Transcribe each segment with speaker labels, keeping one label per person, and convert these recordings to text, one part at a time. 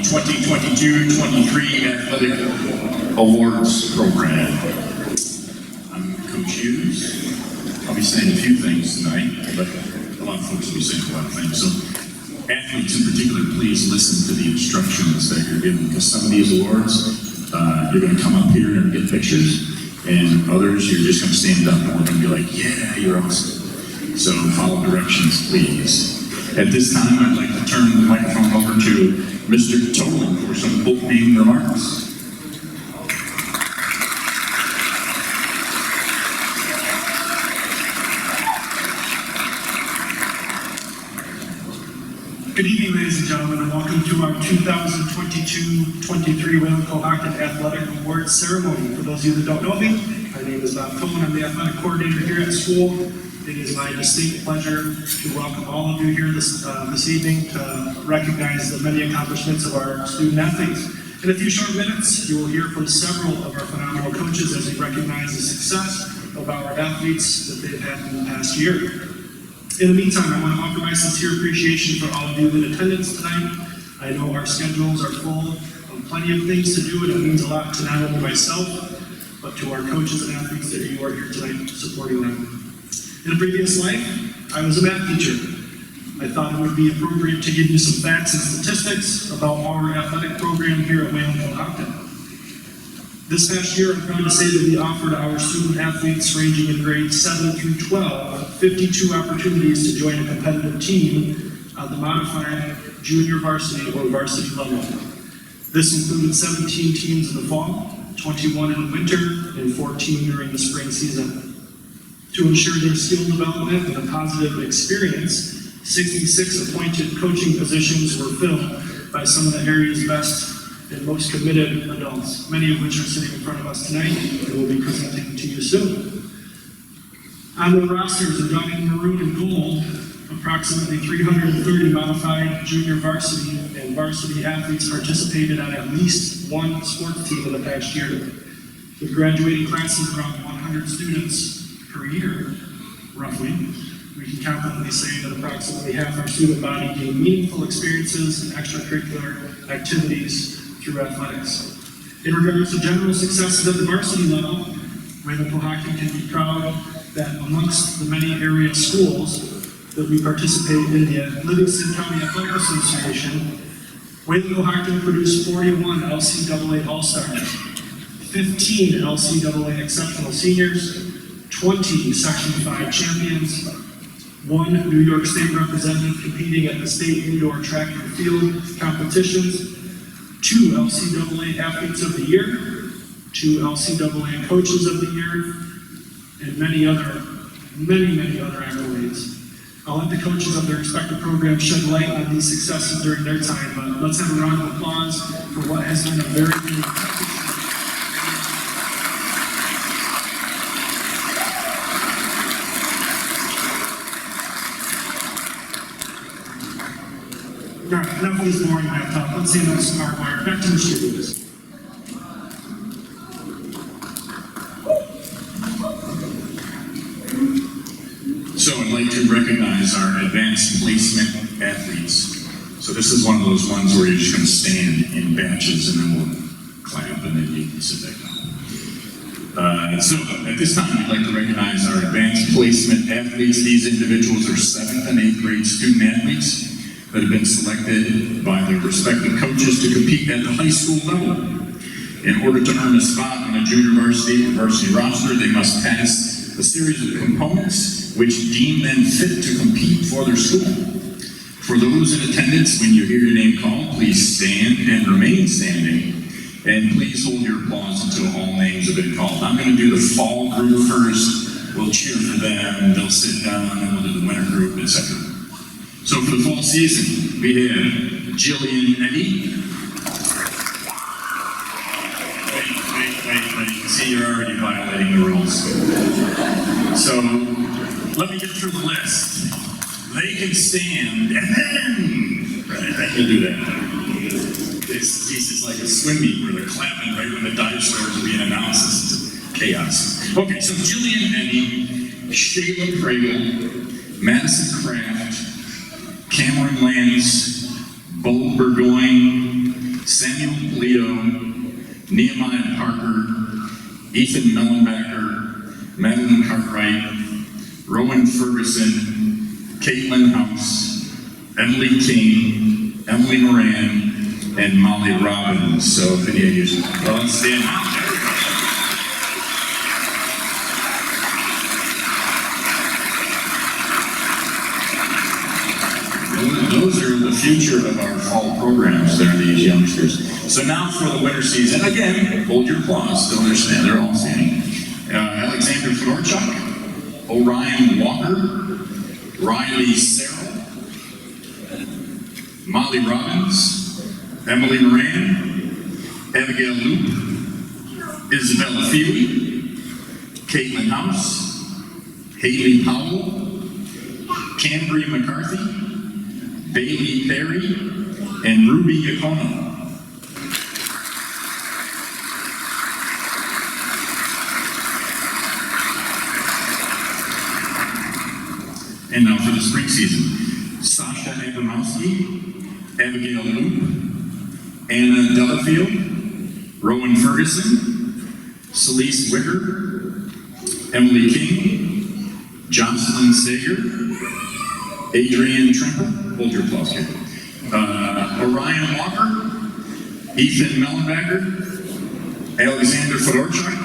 Speaker 1: 2022-23 Athletic Awards Program. I'm Coach Hughes. I'll be saying a few things tonight, but a lot of folks will be saying a lot of things. So athletes in particular, please listen to the instructions that you're given, because some of these awards, you're going to come up here and get pictures, and others you're just going to stand up and we're going to be like, yeah, you're awesome. So follow directions, please. At this time, I'd like to turn the microphone over to Mr. Tolan for some opening remarks.
Speaker 2: Good evening, ladies and gentlemen, and welcome to our 2022-23 Wayland-Cohocton Athletic Awards Ceremony. For those of you that don't know me, my name is Bob Tolan. I'm the athletic coordinator here at school. It is my distinct pleasure to welcome all of you here this evening to recognize the many accomplishments of our student athletes. In a few short minutes, you will hear from several of our phenomenal coaches as we recognize the success of our athletes that they've had in the past year. In the meantime, I want to offer my sincere appreciation for all of you in attendance tonight. I know our schedules are full of plenty of things to do, and it means a lot to not only myself, but to our coaches and athletes that you are here tonight supporting them. In a previous life, I was a math teacher. I thought it would be appropriate to give you some facts and statistics about our athletic program here at Wayland-Cohocton. This past year, I'm proud to say that we offered our student athletes ranging in grades 7 through 12 52 opportunities to join a competitive team on the modified junior varsity or varsity level. This included 17 teams in the fall, 21 in the winter, and 14 during the spring season. To ensure their skill development and a positive experience, 66 appointed coaching positions were filled by some of the area's best and most committed adults, many of which are sitting in front of us tonight and will be presenting to you soon. On the rosters in maroon and gold, approximately 330 modified junior varsity and varsity athletes participated on at least one sports team in the past year. With graduating classes around 100 students per year, roughly, we can confidently say that approximately half our student body gained meaningful experiences and extracurricular activities through athletics. In regards to general successes at the varsity level, Wayland-Cohocton can be proud that amongst the many area schools that we participate in the Livingston County Athletic Association, Wayland-Cohocton produced 41 LCAA All-Stars, 15 LCAA Exceptional Seniors, 20 Section 5 champions, 1 New York State representative competing at the state indoor track and field competitions, 2 LCAA Athletes of the Year, 2 LCAA Coaches of the Year, and many other accolades. I'll let the coaches of their respective programs shed light on these successes during their time, but let's have a round of applause for what has been a very good All right, enough of these boring math talk. Let's see those smart wire. Back to the studios.
Speaker 1: So I'd like to recognize our advanced placement athletes. So this is one of those ones where you're just going to stand in batches and then we'll clap and then you can sit back down. So at this time, we'd like to recognize our advanced placement athletes. These individuals are 7th and 8th grade student athletes that have been selected by their respective coaches to compete at the high school level. In order to earn a spot on a junior varsity or varsity roster, they must pass a series of components which deem them fit to compete for their school. For those in attendance, when you hear your name called, please stand and remain standing. And please hold your applause until all names have been called. I'm going to do the fall group first. We'll cheer for them, they'll sit down, and then we'll do the winter group, etc. So for the fall season, we have Jillian Eddy. Wait. See, you're already violating the rules. So let me get through the list. They can stand, and then, right, I can do that. This is like a swim meet where they're clapping right when the dive starts being announced. This is chaos. Okay, so Jillian Eddy, Shayla Pregel, Madison Kraft, Cameron Lance, Bo Burgoyne, Samuel Polito, Nehemiah Parker, Ethan Mellenbacker, Madeline Cartwright, Rowan Ferguson, Caitlin House, Emily King, Emily Moran, and Molly Robbins. So if any of you stand out, those are the future of our fall programs. They're these youngsters. So now for the winter season, again, hold your applause. Still understand, they're all standing. Alexander Fedorchuk, Orion Walker, Riley Serrell, Molly Robbins, Emily Moran, Abigail Loop, Isabella Feely, Caitlin House, Haley Powell, Cambry McCarthy, Bailey Perry, and Ruby Yacono. And now for the spring season, Sasha Abramowski, Abigail Loop, Anna Delafield, Rowan Ferguson, Celeste Wicker, Emily King, Jocelyn Sager, Adrian Tremper, hold your applause here, Orion Walker, Ethan Mellenbacker, Alexander Fedorchuk,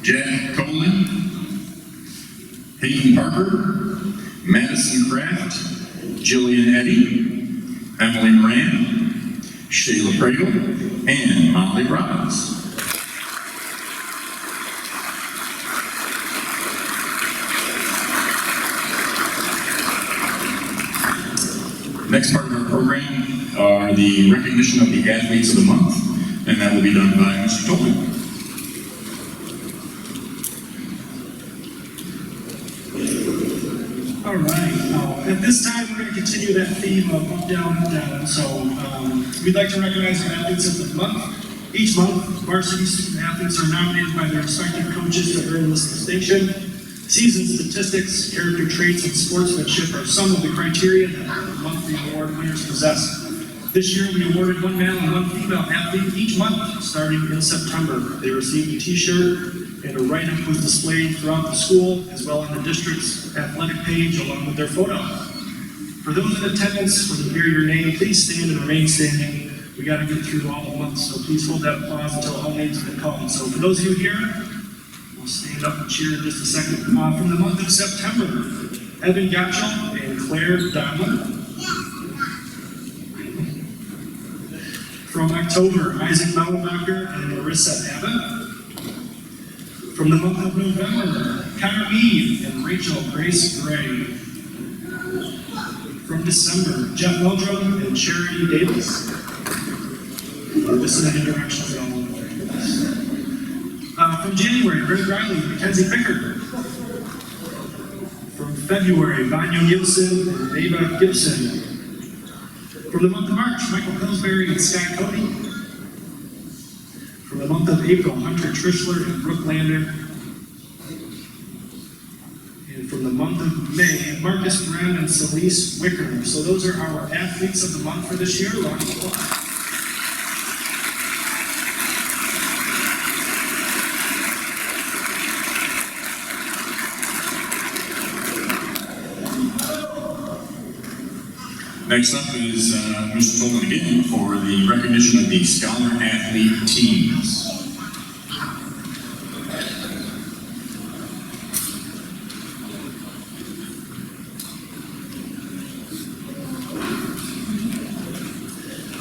Speaker 1: Jack Colin, Hayden Parker, Madison Kraft, Jillian Eddy, Emily Moran, Shayla Pradle, and Molly Robbins. Next part of our program are the recognition of the athletes of the month, and that will be done by Mr. Tolman.
Speaker 2: All right, at this time we're going to continue that theme of up, down, down. So we'd like to recognize our athletes of the month. Each month, varsity student athletes are nominated by their respective coaches to earn this distinction. Season statistics, character traits, and sportsmanship are some of the criteria that the monthly award winners possess. This year, we awarded one male and one female athlete each month, starting in September. They received a t-shirt, and a write-up was displayed throughout the school, as well on the district's athletic page, along with their photo. For those in attendance, when you hear your name, please stand and remain standing. We got to get through all the months, so please hold that applause until all names have been called. So for those of you here, we'll stand up and cheer in just a second. From the month of September, Evan Gatchell and Claire Donlin. From October, Isaac Mellenbacher and Marissa Abbott. From the month of November, Connor Mead and Rachel Grace Gray. From December, Jeff Meldrum and Charity Davis. This is the directions that all from January, Greg Riley and Mackenzie Pickard. From February, Vanya Gibson and Ava Gibson. From the month of March, Michael Pillsbury and Scott Cody. From the month of April, Hunter Trishler and Brooke Lander. And from the month of May, Marcus Brown and Celeste Wicker. So those are our athletes of the month for this year. Round of applause.
Speaker 1: Next up is Mr. Tolman again for the recognition of the Scholar Athlete teams.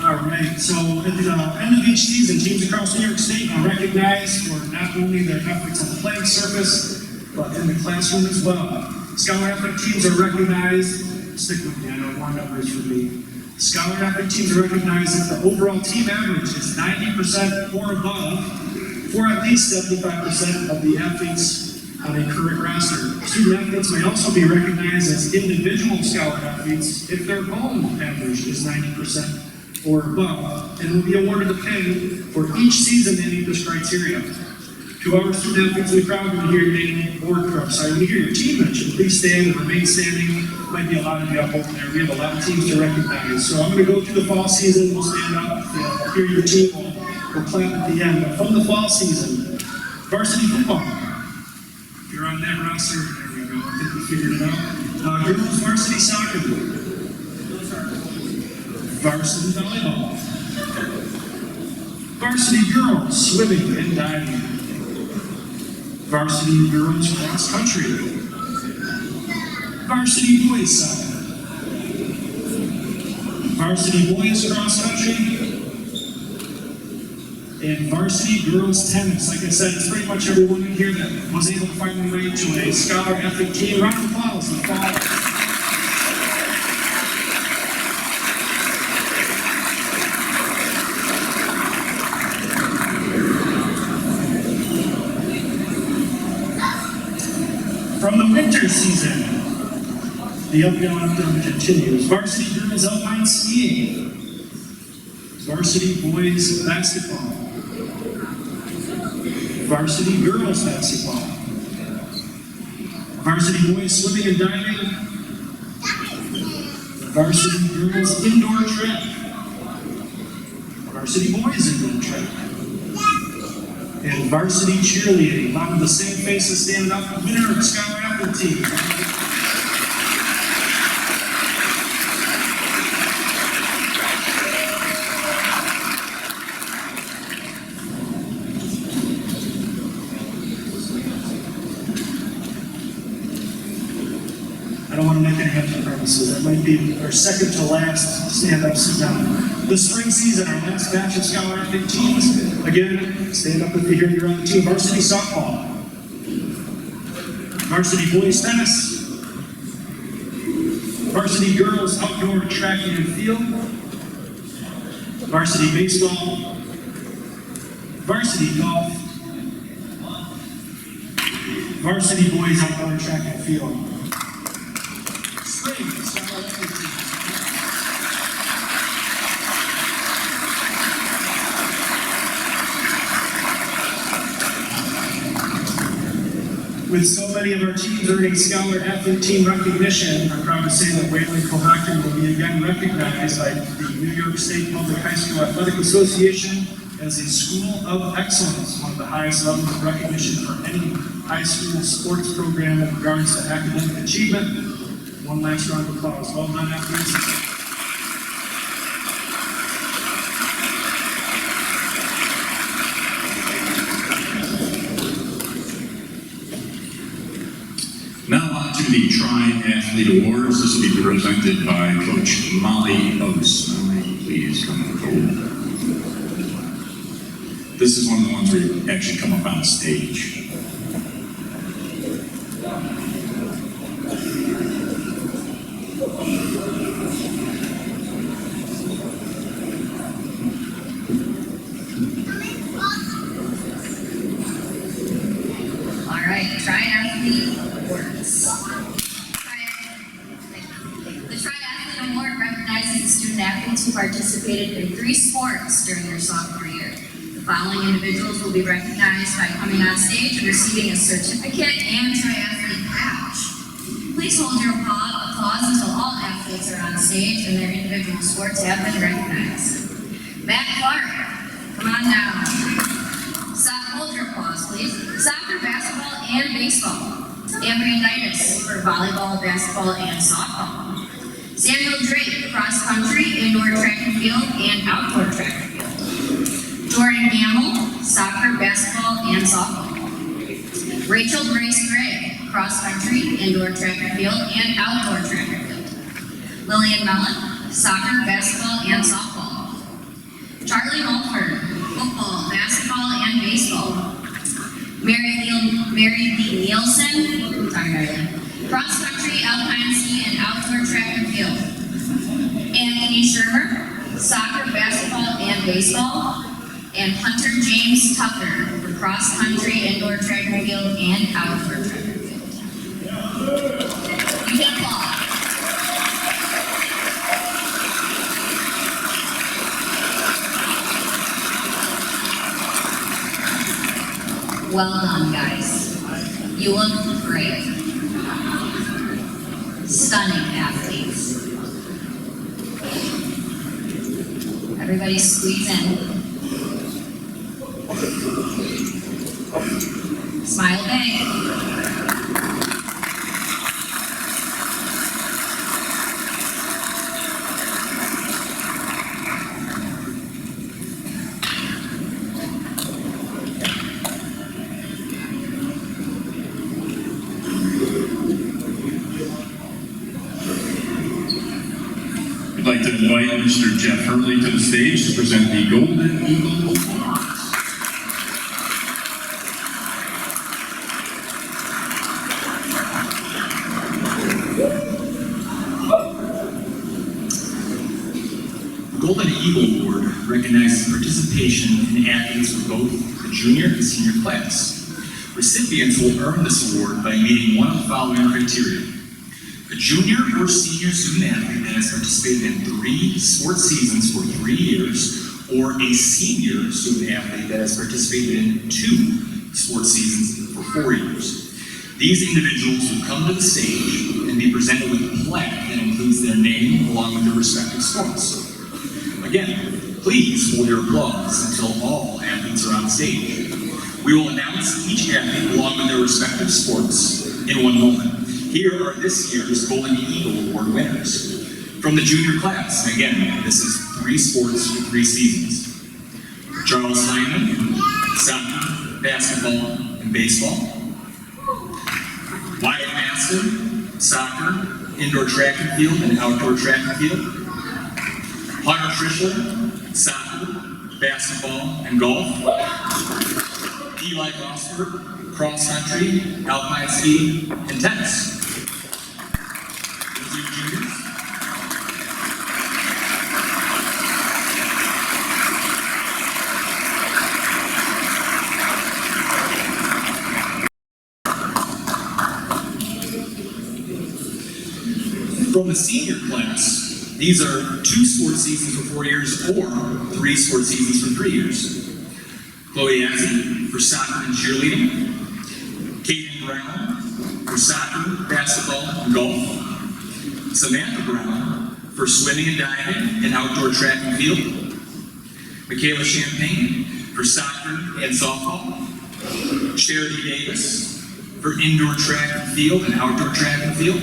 Speaker 2: All right, so at the end of each season, teams across New York State are recognized for not only their efforts on the playing surface, but in the classroom as well. Scholar Athlete teams are recognized. Stick with me, I know more numbers for me. Scholar Athlete teams are recognized if the overall team average is 90% or above, for at least 75% of the athletes on a current roster. Student athletes may also be recognized as individual Scholar Athletes if their own average is 90% or above, and will be awarded a pay for each season they meet this criteria. To our student athletes in the crowd, when you hear your name or when you hear your team mentioned, please stand and remain standing might be a lot of you up over there. We have 11 teams to recognize. So I'm going to go through the fall season. We'll stand up, hear your team. We'll clap at the end. But from the fall season, varsity football. If you're on that roster, there we go. I think we figured it out. Girls varsity soccer. Varsity volleyball. Varsity girls swimming and diving. Varsity girls cross country. Varsity boys soccer. Varsity boys cross country. And varsity girls tennis. Like I said, it's pretty much everyone in here that was able to find their way to a scholar athlete team. Round of applause for the fall. From the winter season, the up-down continues. Varsity girls alpine skiing. Varsity boys basketball. Varsity girls basketball. Varsity boys swimming and diving. Varsity girls indoor track. Varsity boys indoor track. And varsity cheerleading. A lot of the same faces standing up. Winner of the Scholar Athlete team. I don't want to make any empty promises. That might be our second to last stand up, sit down. The spring season, our last batch of Scholar Athlete teams. Again, stand up if you hear you're on the team. Varsity softball. Varsity boys tennis. Varsity girls outdoor track and field. Varsity baseball. Varsity golf. Varsity boys outdoor track and field. Spring Scholar Athlete team. With so many of our teams earning Scholar Athlete Team recognition, I'm proud to say that Wayland-Cohocton will be again recognized by the New York State Public High School Athletic Association as a School of Excellence, one of the highest levels of recognition for any high school sports program in regards to academic achievement. One last round of applause. Well done, athletes.
Speaker 1: Now on to the Tri-Athlete Awards. This will be presented by Coach Molly Oates. Molly, please come forward. This is one of the ones where you actually come up on stage.
Speaker 3: All right, Tri-Athlete Awards. The Tri-Athlete Award recognizes the student athletes who participated in 3 sports during their sophomore year. The following individuals will be recognized by coming on stage and receiving a certificate and Tri-Athlete patch. Please hold your applause until all athletes are on stage and their individual sports have been recognized. Matt Clark, come on down. Hold your applause, please. Soccer, basketball, and baseball. Ambrionitis for volleyball, basketball, and softball. Samuel Drake, cross country, indoor track and field, and outdoor track and field. Jordan Gamble, soccer, basketball, and softball. Rachel Grace Gray, cross country, indoor track and field, and outdoor track and field. Lillian Mellon, soccer, basketball, and softball. Charlie Mulford, football, basketball, and baseball. Mary Lee Nielsen, cross country, alpine ski, and outdoor track and field. Anthony Shermer, soccer, basketball, and baseball. And Hunter James Tucker for cross country, indoor track and field, and outdoor track and field. You can applaud. Well done, guys. You look great. stunning athletes. Everybody squeeze in. Smile big.
Speaker 1: I'd like to invite Mr. Jeff Hurley to the stage to present the Golden Eagle Awards.
Speaker 4: The Golden Eagle Award recognizes participation in athletes for both the junior and senior class. Recipients will earn this award by meeting one of the following criteria. A junior or senior student athlete that has participated in 3 sports seasons for 3 years, or a senior student athlete that has participated in 2 sports seasons for 4 years. These individuals will come to the stage and be presented with a plaque that includes their name along with their respective sports. Again, please hold your applause until all athletes are on stage. We will announce each athlete along with their respective sports in one moment. Here are this year's Golden Eagle Award winners. From the junior class, and again, this is 3 sports for 3 seasons. Charles Hyman, soccer, basketball, and baseball. Wyatt Maston, soccer, indoor track and field, and outdoor track and field. Hunter Frischler, soccer, basketball, and golf. Eli Gosford, cross country, alpine ski, and tennis. Those are your juniors. From the senior class, these are 2 sports seasons for 4 years or 3 sports seasons for 3 years. Chloe Azzi for soccer and cheerleading. Kaden Brown for soccer, basketball, and golf. Samantha Brown for swimming and diving and outdoor track and field. Michaela Champagne for soccer and softball. Charity Davis for indoor track and field and outdoor track and field.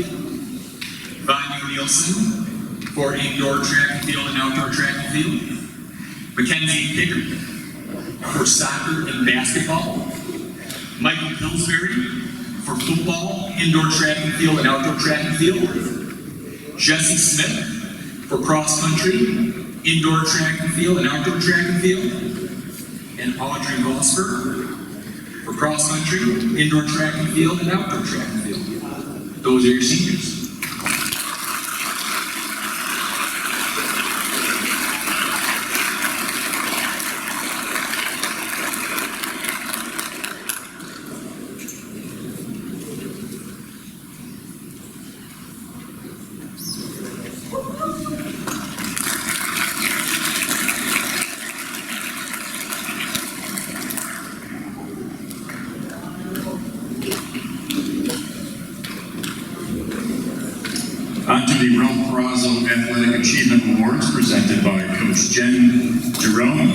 Speaker 4: Vanya Nielsen for indoor track and field and outdoor track and field. Mackenzie Pickard for soccer and basketball. Michael Pillsbury for football, indoor track and field and outdoor track and field. Jesse Smith for cross country, indoor track and field and outdoor track and field. And Audrey Gosford for cross country, indoor track and field and outdoor track and field. Those are your seniors.
Speaker 1: On to the Ralph Perazzo Athletic Achievement Awards presented by Coach Jen Jerome.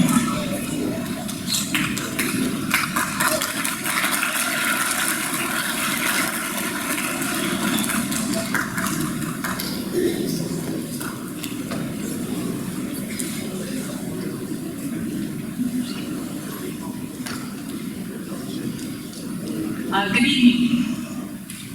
Speaker 5: Good evening.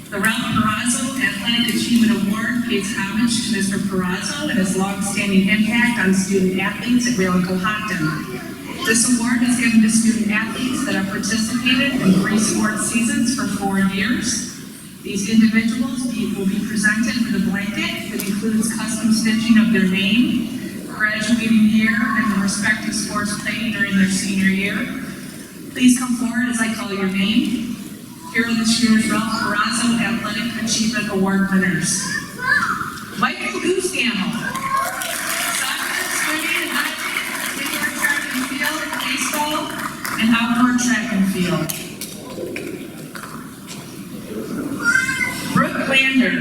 Speaker 5: The Ralph Perazzo Athletic Achievement Award pays homage to Mr. Perazzo and his long-standing impact on student athletes at Wayland-Cohocton. This award is given to student athletes that have participated in 3 sports seasons for 4 years. These individuals will be presented with a blanket that includes custom stitching of their name, graduating year, and the respective sports played during their senior year. Please come forward as I call your name. Here are this year's Ralph Perazzo Athletic Achievement Award winners. Michael Goosegamble, soccer, swimming, and hockey, indoor track and field, baseball, and outdoor track and field. Brooke Lander,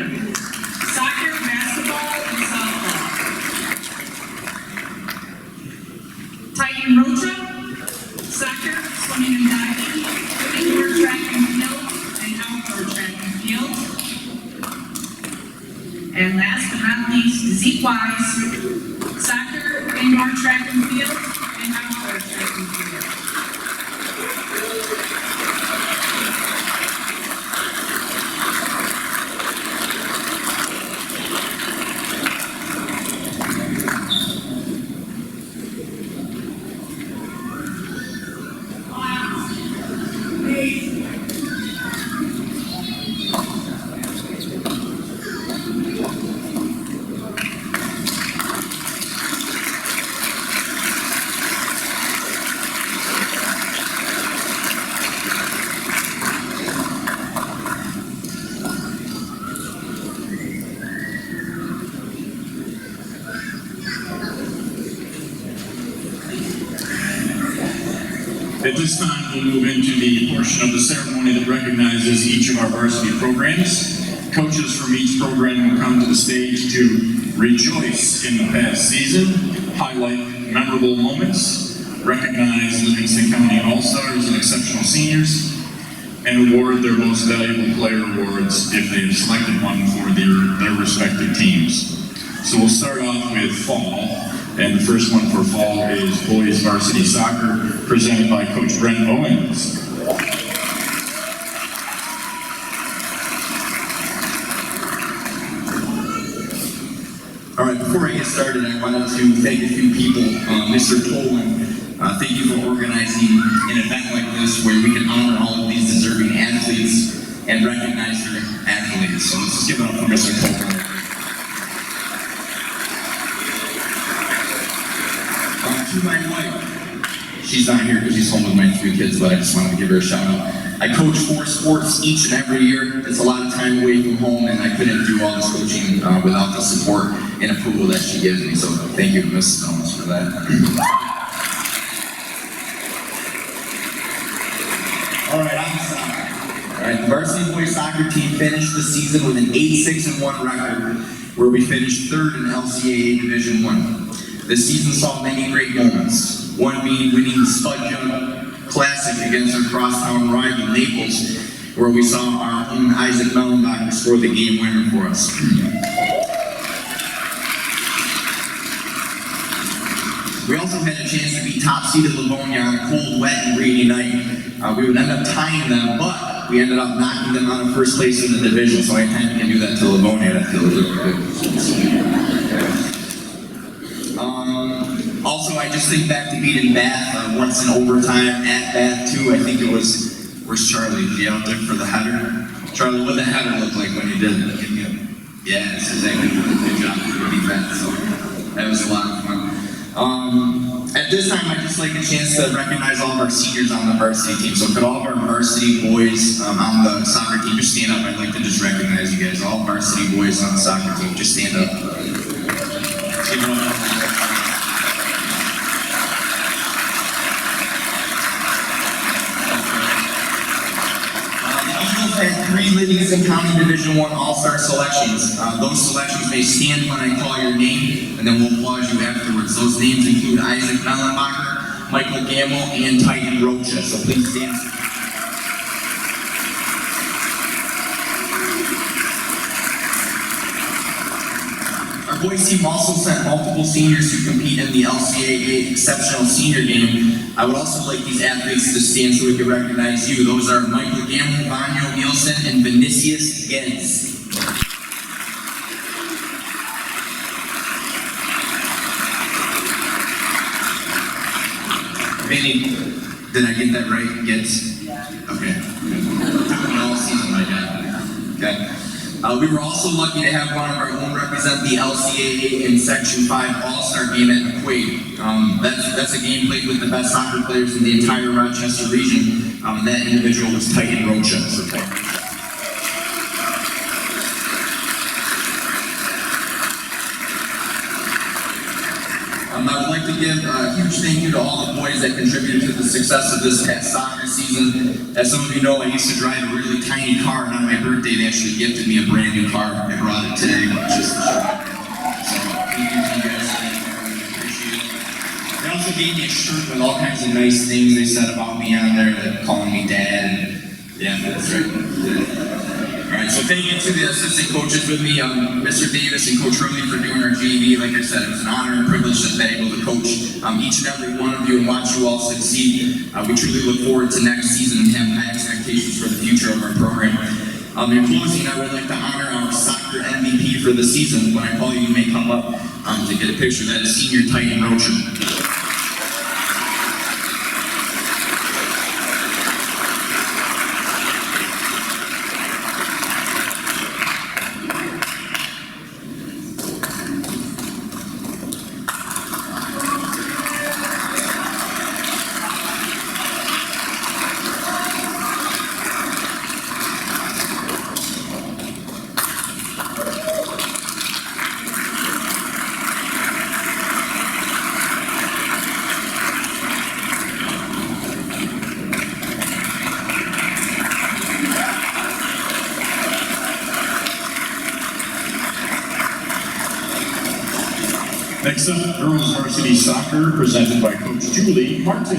Speaker 5: flies, soccer, indoor track and field, and outdoor track and field.
Speaker 1: At this time, we'll move into the portion of the ceremony that recognizes each of our varsity programs. Coaches from each program will come to the stage to rejoice in the past season, highlight memorable moments, recognize Livingston County All-Stars and exceptional seniors, and award their most valuable player awards if they have selected one for their respective teams. So we'll start off with fall. And the first one for fall is boys varsity soccer, presented by Coach Brent Owens.
Speaker 6: All right, before I get started, I wanted to thank a few people. Mr. Tolan, thank you for organizing an event like this where we can honor all of these deserving athletes and recognize their accolades. So let's just give it up for Mr. Tolan. To my wife, she's not here because she's home with my 3 kids, but I just wanted to give her a shout out. I coach 4 sports each and every year. It's a lot of time away from home, and I couldn't do all this coaching without the support and approval that she gives me. So thank you to Mrs. Owens for that. All right, I'm soccer. All right, the varsity boys soccer team finished the season with an 8-6-1 record, where we finished 3rd in LCAA Division I. The season saw many great moments, one being winning the Spud Jug Classic against our crosstown rival Naples, where we saw our own Isaac Mellenbacher score the game winner for us. We also had a chance to beat top-seeded Livonia on a cold, wet, and rainy night. We would end up tying them, but we ended up knocking them out of first place in the division, so anytime you can do that to Livonia, that feels really good. Also, I just think back to beating Bath once in overtime at Bath too. I think it was, where's Charlie? Is he out there for the header? Charlie, what did the header look like when he did it? Yeah, that's exactly good job for beating Bath. So that was a lot of fun. At this time, I'd just like a chance to recognize all of our seniors on the varsity team. So could all of our varsity boys on the soccer team just stand up? I'd like to just recognize you guys. All varsity boys on the soccer team, just stand up. Give it up. Had 3 Livingston County Division I All-Star selections. Those selections may stand when I call your name, and then we'll applaud you afterwards. Those names include Isaac Mellenbacher, Michael Gamble, and Titan Rocha. So please stand. Our boys team also sent multiple seniors to compete in the LCAA Exceptional Senior Game. I would also like these athletes to stand so we can recognize you. Those are Michael Gamble, Vanyo Nielsen, and Vinicius Gens. Vinny, did I get that right? Gens? Okay. Took me all season, my God. Okay. We were also lucky to have one of our own represent the LCAA in Section 5 All-Star game at McQuaid. That's a game played with the best soccer players in the entire Rochester region, and that individual was Titan Rocha. So I would like to give a huge thank you to all the boys that contributed to the success of this past soccer season. As some of you know, I used to drive a really tiny car, and on my birthday they actually gifted me a brand new car. I brought it today, just to show it. So thank you to you guys. I appreciate it. They also gave me a shirt with all kinds of nice things they said about me on there, like calling me dad. And yeah, that's right. All right, so thank you to the assistant coaches with me, Mr. Davis and Coach Hurley for doing our JV. Like I said, it was an honor and privilege to be able to coach each and every one of you and watch you all succeed. We truly look forward to next season and have high expectations for the future of our program. In closing, I would like to honor our soccer MVP for the season. When I call you, you may come up to get a picture. That is senior Titan Rocher.
Speaker 1: Next up, girls varsity soccer, presented by Coach Julie Martin.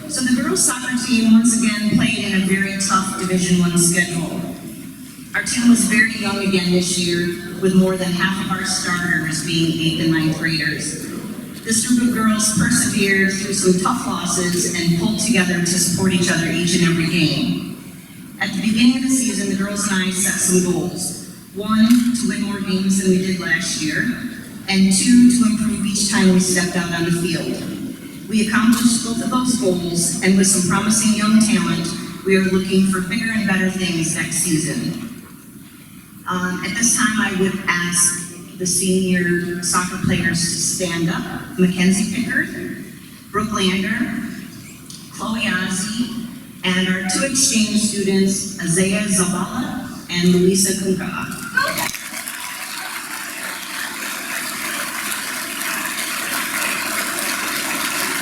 Speaker 5: So the girls soccer team once again played in a very tough Division I schedule. Our team was very young again this year, with more than half of our starters being 8th and 9th graders. This group of girls persevered through some tough losses and pulled together to support each other each and every game. At the beginning of the season, the girls and I set some goals. 1, to win more games than we did last year, and 2, to improve each time we stepped out on the field. We accomplished both of those goals, and with some promising young talent, we are looking for bigger and better things next season. At this time, I would ask the senior soccer players to stand up. Mackenzie Pickard, Brooke Lander, Chloe Ozzie, and our 2 exchange students, Isaiah Zavala and Luisa Kunka.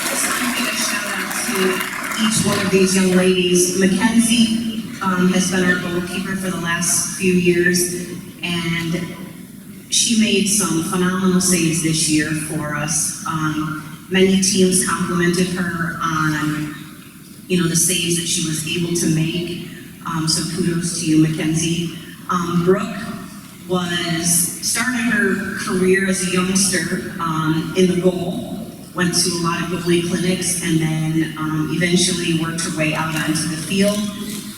Speaker 5: Just want to give a shout out to each one of these young ladies. Mackenzie has been our goalkeeper for the last few years, and she made some phenomenal saves this year for us. Many teams complimented her on, the saves that she was able to make. So kudos to you, Mackenzie. Brooke started her career as a youngster in the goal, went to a lot of goalie clinics, and then eventually worked her way out onto the field.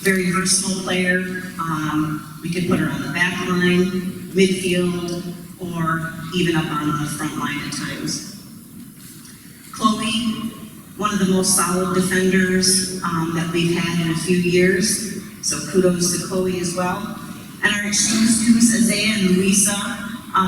Speaker 5: Very versatile player. We could put her on the back line, midfield, or even up on the front line at times. Chloe, one of the most solid defenders that we've had in a few years, so kudos to Chloe as well. And our exchange students, Isaiah and Luisa,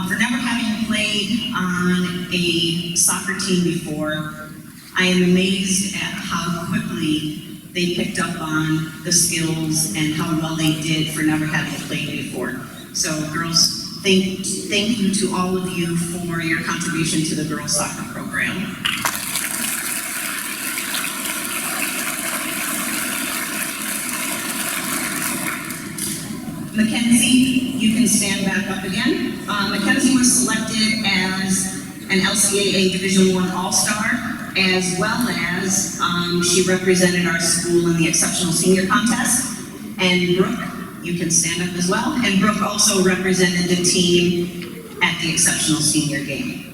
Speaker 5: for never having played on a soccer team before. I am amazed at how quickly they picked up on the skills and how well they did for never having played before. So girls, thank you to all of you for your contribution to the girls soccer program. Mackenzie, you can stand back up again. Mackenzie was selected as an LCAA Division I All-Star, as well as she represented our school in the Exceptional Senior Contest. And Brooke, you can stand up as well. And Brooke also represented the team at the Exceptional Senior Game.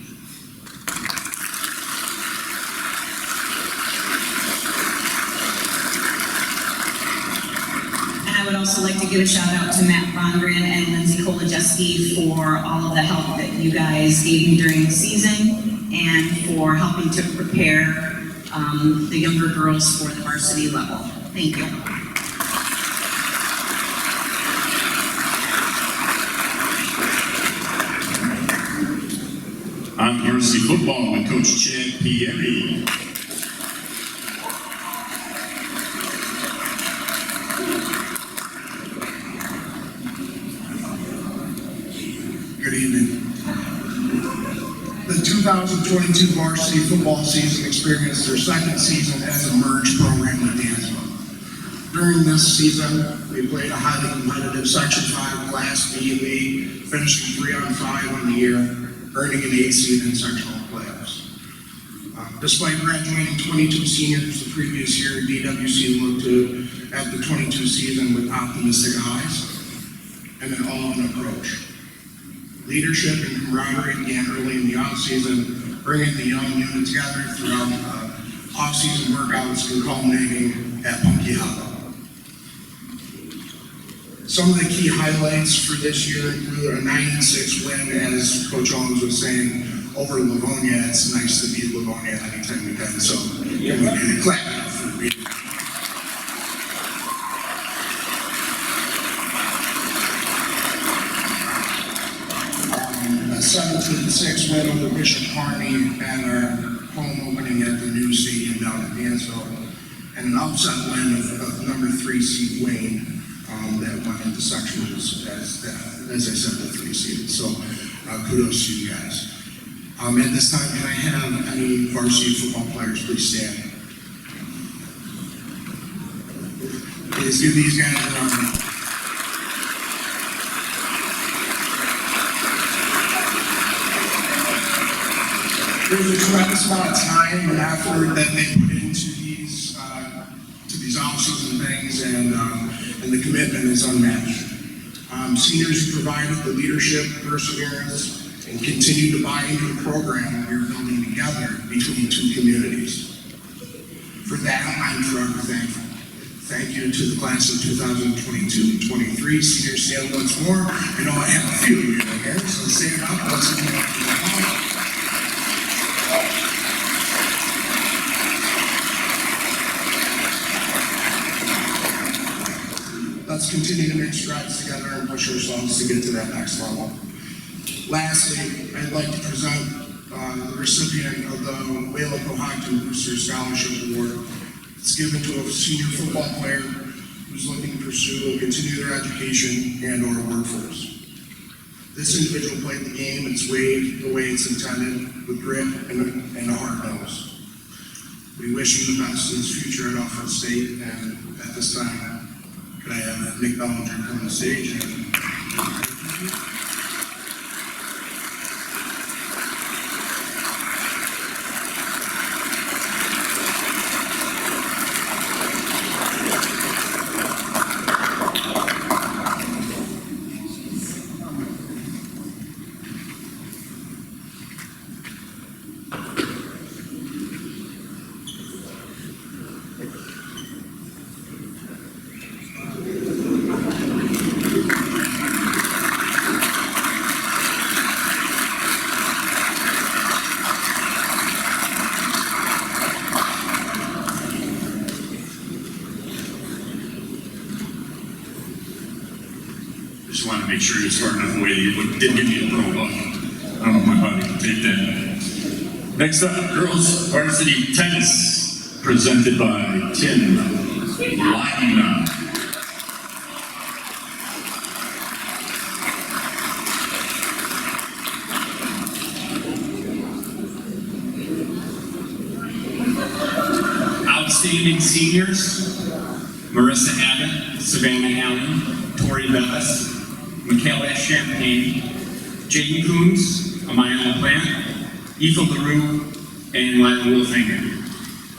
Speaker 5: I would also like to give a shout out to Matt Bondren and Lindsay Kolajeski for all of the help that you guys gave me during the season and for helping to prepare the younger girls for the varsity level. Thank you.
Speaker 1: On varsity football with Coach Chad Pieri.
Speaker 7: Good evening. The 2022 varsity football season experienced their second season as a merged program with Dansville. During this season, we played a highly competitive Section 5 Class B league, finishing 3-on-5 on the year, earning an 8th seed in sectional playoffs. Despite graduating 22 seniors the previous year, DWC looked at the 22 season with optimistic eyes and an all-in approach. Leadership and camaraderie began early in the off-season, bringing the young unit together throughout off-season workouts and culminating at Punky Hollow. Some of the key highlights for this year include a 9-6 win, as Coach Owens was saying, over Livonia. It's nice to beat Livonia anytime we can, so can we get a clap it up for beating. A 17-6 win over Bishop Harney at our home opening at the new stadium down in Dansville, and an upset win of number 3 seed Wayne that went into sectionals as I said, the 3 seed. So kudos to you guys. At this time, can I have any varsity football players please stand? Please give these guys a round. There's a tremendous amount of time and effort that they put into these off-season things, and the commitment is unmatched. Seniors provided the leadership, perseverance, and continue to buy into the program we're building together between 2 communities. For that, I'm forever thankful. Thank you to the class of 2022-23. Seniors, stand once more. I know I have a few of you in here, so stand up. Let's give them a Let's continue to make strides together and push ourselves to get to that next level. Lastly, I'd like to present the recipient of the Wayland-Cohocton Booster Scholarship Award. It's given to a senior football player who's looking to pursue and continue their education and/or workforce. This individual played the game and swayed the way it's intended with grit and a hard nose. We wish him the best in his future at Alfred State, and at this time, could I have Nick Bellinger come on stage?
Speaker 1: Just want to make sure it's far enough away that it didn't give me a throw up. I don't know if my body can take that. Next up, girls varsity tennis, presented by Tim Lyman.
Speaker 4: Outstanding seniors: Marissa Abbott, Savannah Allen, Tori Bellis, Michaela Champagne, Jaden Coons, Amaya LaPlante, Aoife LaRue, and Lila Wolfinger.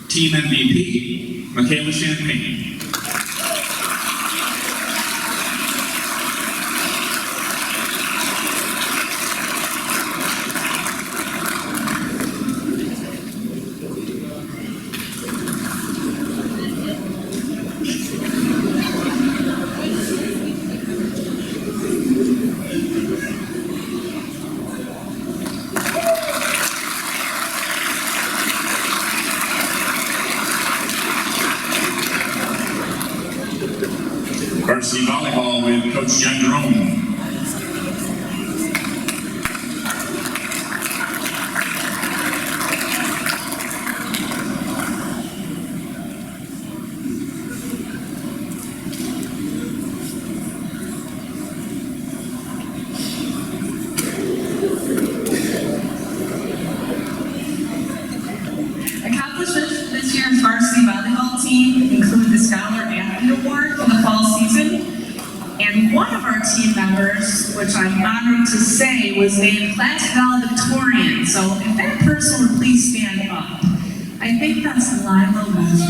Speaker 4: Team MVP, Michaela Champagne.
Speaker 1: Varsity volleyball with Coach Jen Jerome.
Speaker 5: Accomplishments this year's varsity volleyball team include the Scholar Athlete Award for the fall season, and one of our team members, which I'm honored to say, was named class valedictorian. So if that person would please stand up. I think that's Lila Wolfgang.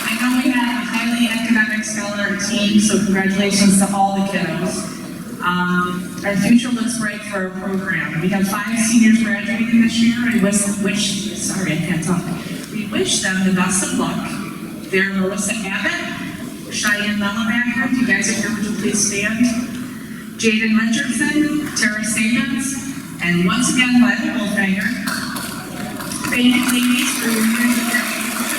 Speaker 5: I know we have a highly academic stellar team, so congratulations to all the kiddos. Our future looks bright for our program. We have 5 seniors graduating this year, and sorry, I can't talk. We wish them the best of luck. They're Marissa Abbott, Cheyenne Mellebacker, if you guys are here, would you please stand? Jaden Richardson, Tara Sabins, and once again, Lila Wolfganger. Thank you, ladies, for your years of dedication.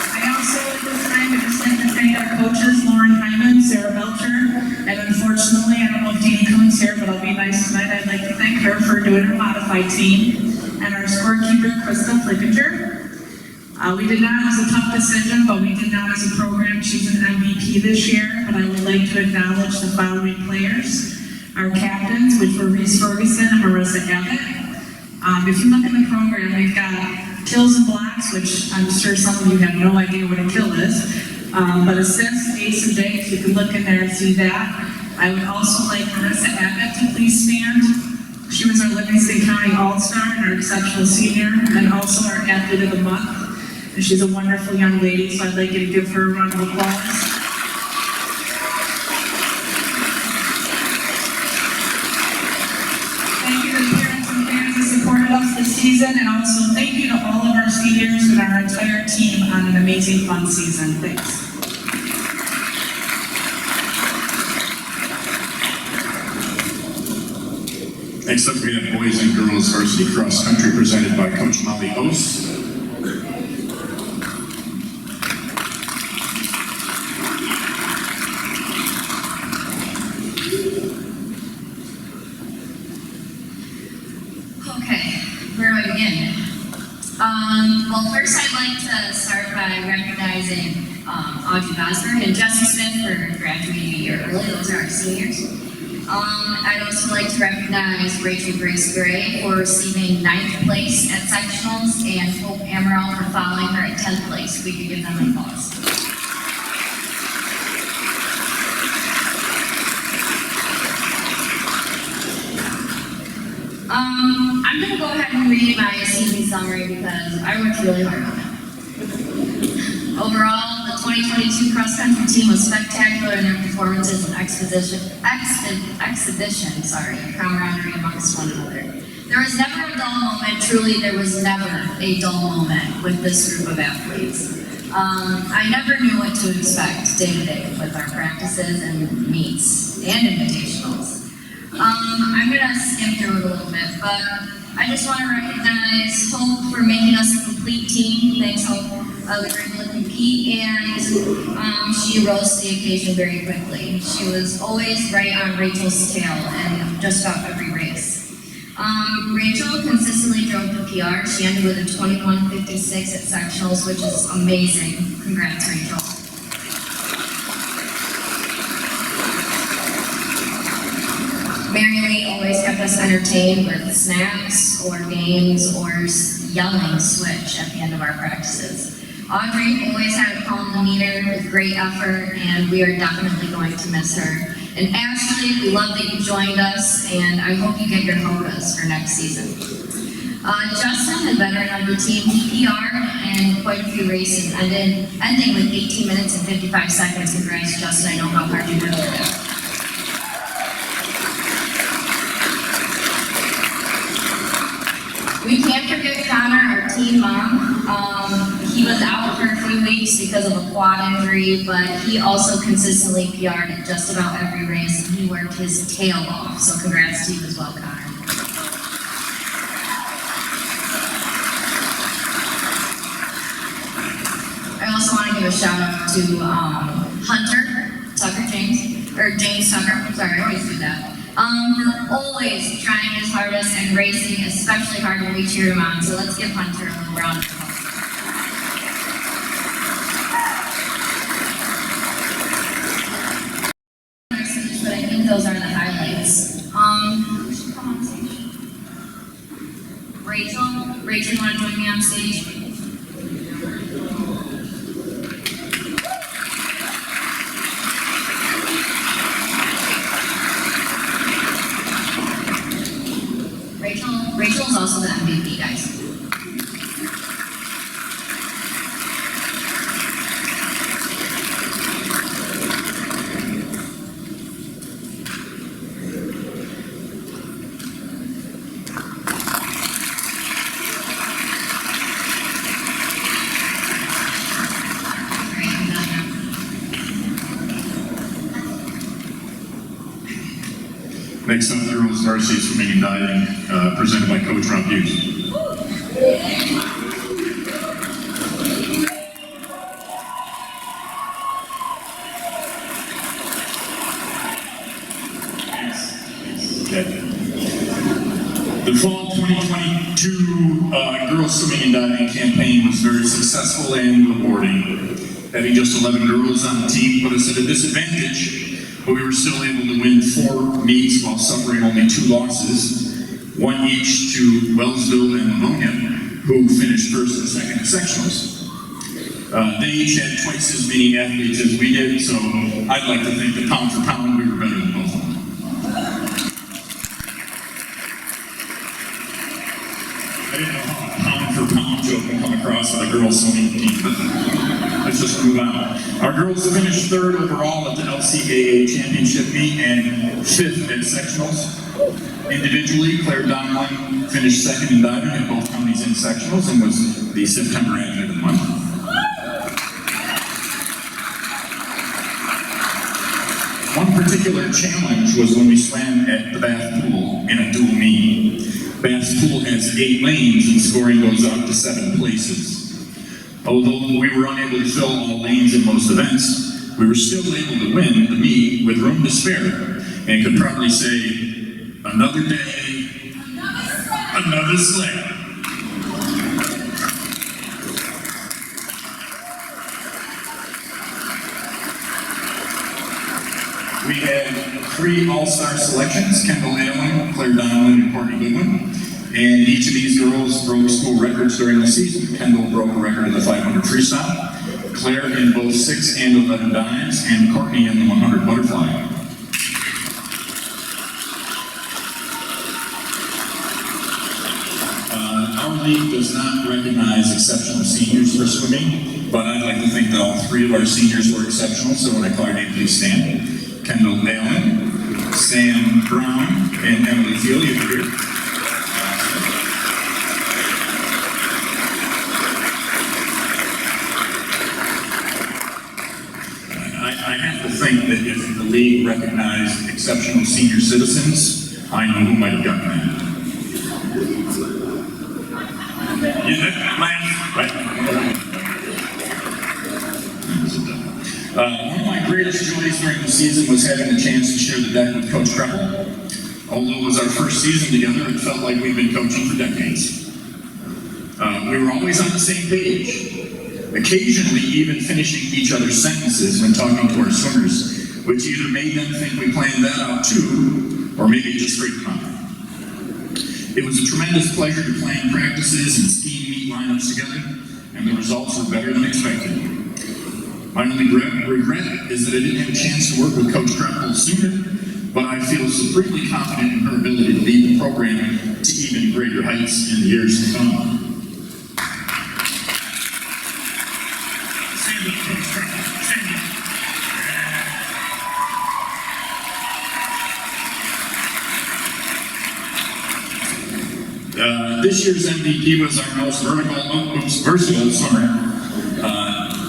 Speaker 5: I also, at this time, would just like to thank our coaches, Lauren Hyman, Sarah Belcher, and unfortunately, I don't know if Deanie Coon's here, but I'll be nice tonight. I'd like to thank her for doing her modified team, and our scorekeeper, Crystal Flickinger. We did not, it was a tough decision, but we did not as a program choose an MVP this year, but I would like to acknowledge the following players. Our captains, which were Reese Ferguson and Marissa Abbott. If you look in the program, we've got kills and blocks, which I'm sure some of you have no idea what a kill is. But assists, ace and digs, you can look in there and see that. I would also like Marissa Abbott to please stand. She was our Livingston County All-Star and our exceptional senior, and also our athlete of the month. And she's a wonderful young lady, so I'd like you to give her a round of applause. Thank you to the parents and fans that supported us this season, and also thank you to all of our seniors and our entire team on an amazing fun season. Thanks.
Speaker 1: Next up, we have boys and girls varsity cross country presented by Coach Molly Oast.
Speaker 3: Okay, where do I begin? Well, first I'd like to start by recognizing Audrey Bosberg and Jesse Smith for graduating a year early. Those are our seniors. I'd also like to recognize Rachel Grace Gray for receiving 9th place at sectionals and Hope Amaral for following her at 10th place. We could give them an applause. I'm going to go ahead and read my season summary because I worked really hard on it. Overall, the 2022 cross-country team was spectacular in their performances and exhibition, camaraderie amongst one another. There was never a dull moment, truly there was never a dull moment with this group of athletes. I never knew what to expect day to day with our practices and meets and invitationals. I'm going to skim through it a little bit, but I just want to recognize Hope for making us a complete team. Thanks, Hope. We were able to compete, and she rose to the occasion very quickly. She was always right on Rachel's tail in just about every race. Rachel consistently drove the PR. She ended with a 21:56 at sectionals, which is amazing. Congrats, Rachel. Mary Lee always kept us entertained with snacks or games or yelling switch at the end of our practices. Audrey always had a calm demeanor with great effort, and we are definitely going to miss her. And Ashley, we love that you joined us, and I hope you get your quotas for next season. Justin, the veteran of the team, he PR'd in quite a few races, ending with 18 minutes and 55 seconds. Congrats, Justin. I know how hard you worked for that. We can't forget Connor, our team mom. He was out for a few weeks because of a quad injury, but he also consistently PR'd at just about every race, and he worked his tail off. So congrats to you as well, Connor. I also want to give a shout out to Hunter James Tucker. Sorry, I always do that. For always trying his hardest and racing especially hard when we cheer him on. So let's give Hunter a little round of applause. But I think those are the highlights. Who should come on stage? Rachel, you want to join me on stage? recognized.
Speaker 1: Next up, girls varsity swimming and diving, presented by Coach Rob Hughes. Okay. The fall 2022 girls swimming and diving campaign was very successful and rewarding. Having just 11 girls on the team put us at a disadvantage, but we were still able to win 4 meets while suffering only 2 losses, one each to Wellsville and Livonia, who finished first and second in sectionals. They each had twice as many athletes as we did, so I'd like to think that pound for pound we were better than both of them. I didn't know how a pound for pound joke would come across with a girls swimming team, but let's just move on. Our girls finished 3rd overall at the LCAA championship meet and 5th at sectionals. Individually, Claire Donlin finished 2nd in diving at both counties in sectionals and was the September athlete of the month. One particular challenge was when we swam at the Bath Pool in a dual meet. Bath's pool has 8 lanes and scoring goes out to 7 places. Although we were unable to fill all lanes in most events, we were still able to win the meet with room to spare, and could proudly say, another day, another sled. We had 3 all-star selections, Kendall Allen, Claire Donlin, and Courtney Goodwin. And each of these girls broke school records during the season. Kendall broke a record in the 500 freestyle, Claire in both 6 and 11 dives, and Courtney in the 100 butterfly. Our league does not recognize exceptional seniors for swimming, but I'd like to think that all 3 of our seniors were exceptional, so would I call your name, please stand. Kendall Allen, Sam Brown, and Emily Thiel, you here. I have to think that if the league recognized exceptional senior citizens, I know who might have gotten that. One of my greatest joys during the season was having the chance to share the deck with Coach Kreppel. Although it was our first season together, it felt like we'd been coaching for decades. We were always on the same page, occasionally even finishing each other's sentences when talking to our swimmers, which either made them think we planned that out too, or maybe just freaked them out. It was a tremendous pleasure to plan practices and skiing meet lineups together, and the results were better than expected. My only regret is that I didn't have a chance to work with Coach Kreppel sooner, but I feel supremely confident in her ability to lead the program to even greater heights in the years to come. This year's MVP was our most versatile swimmer.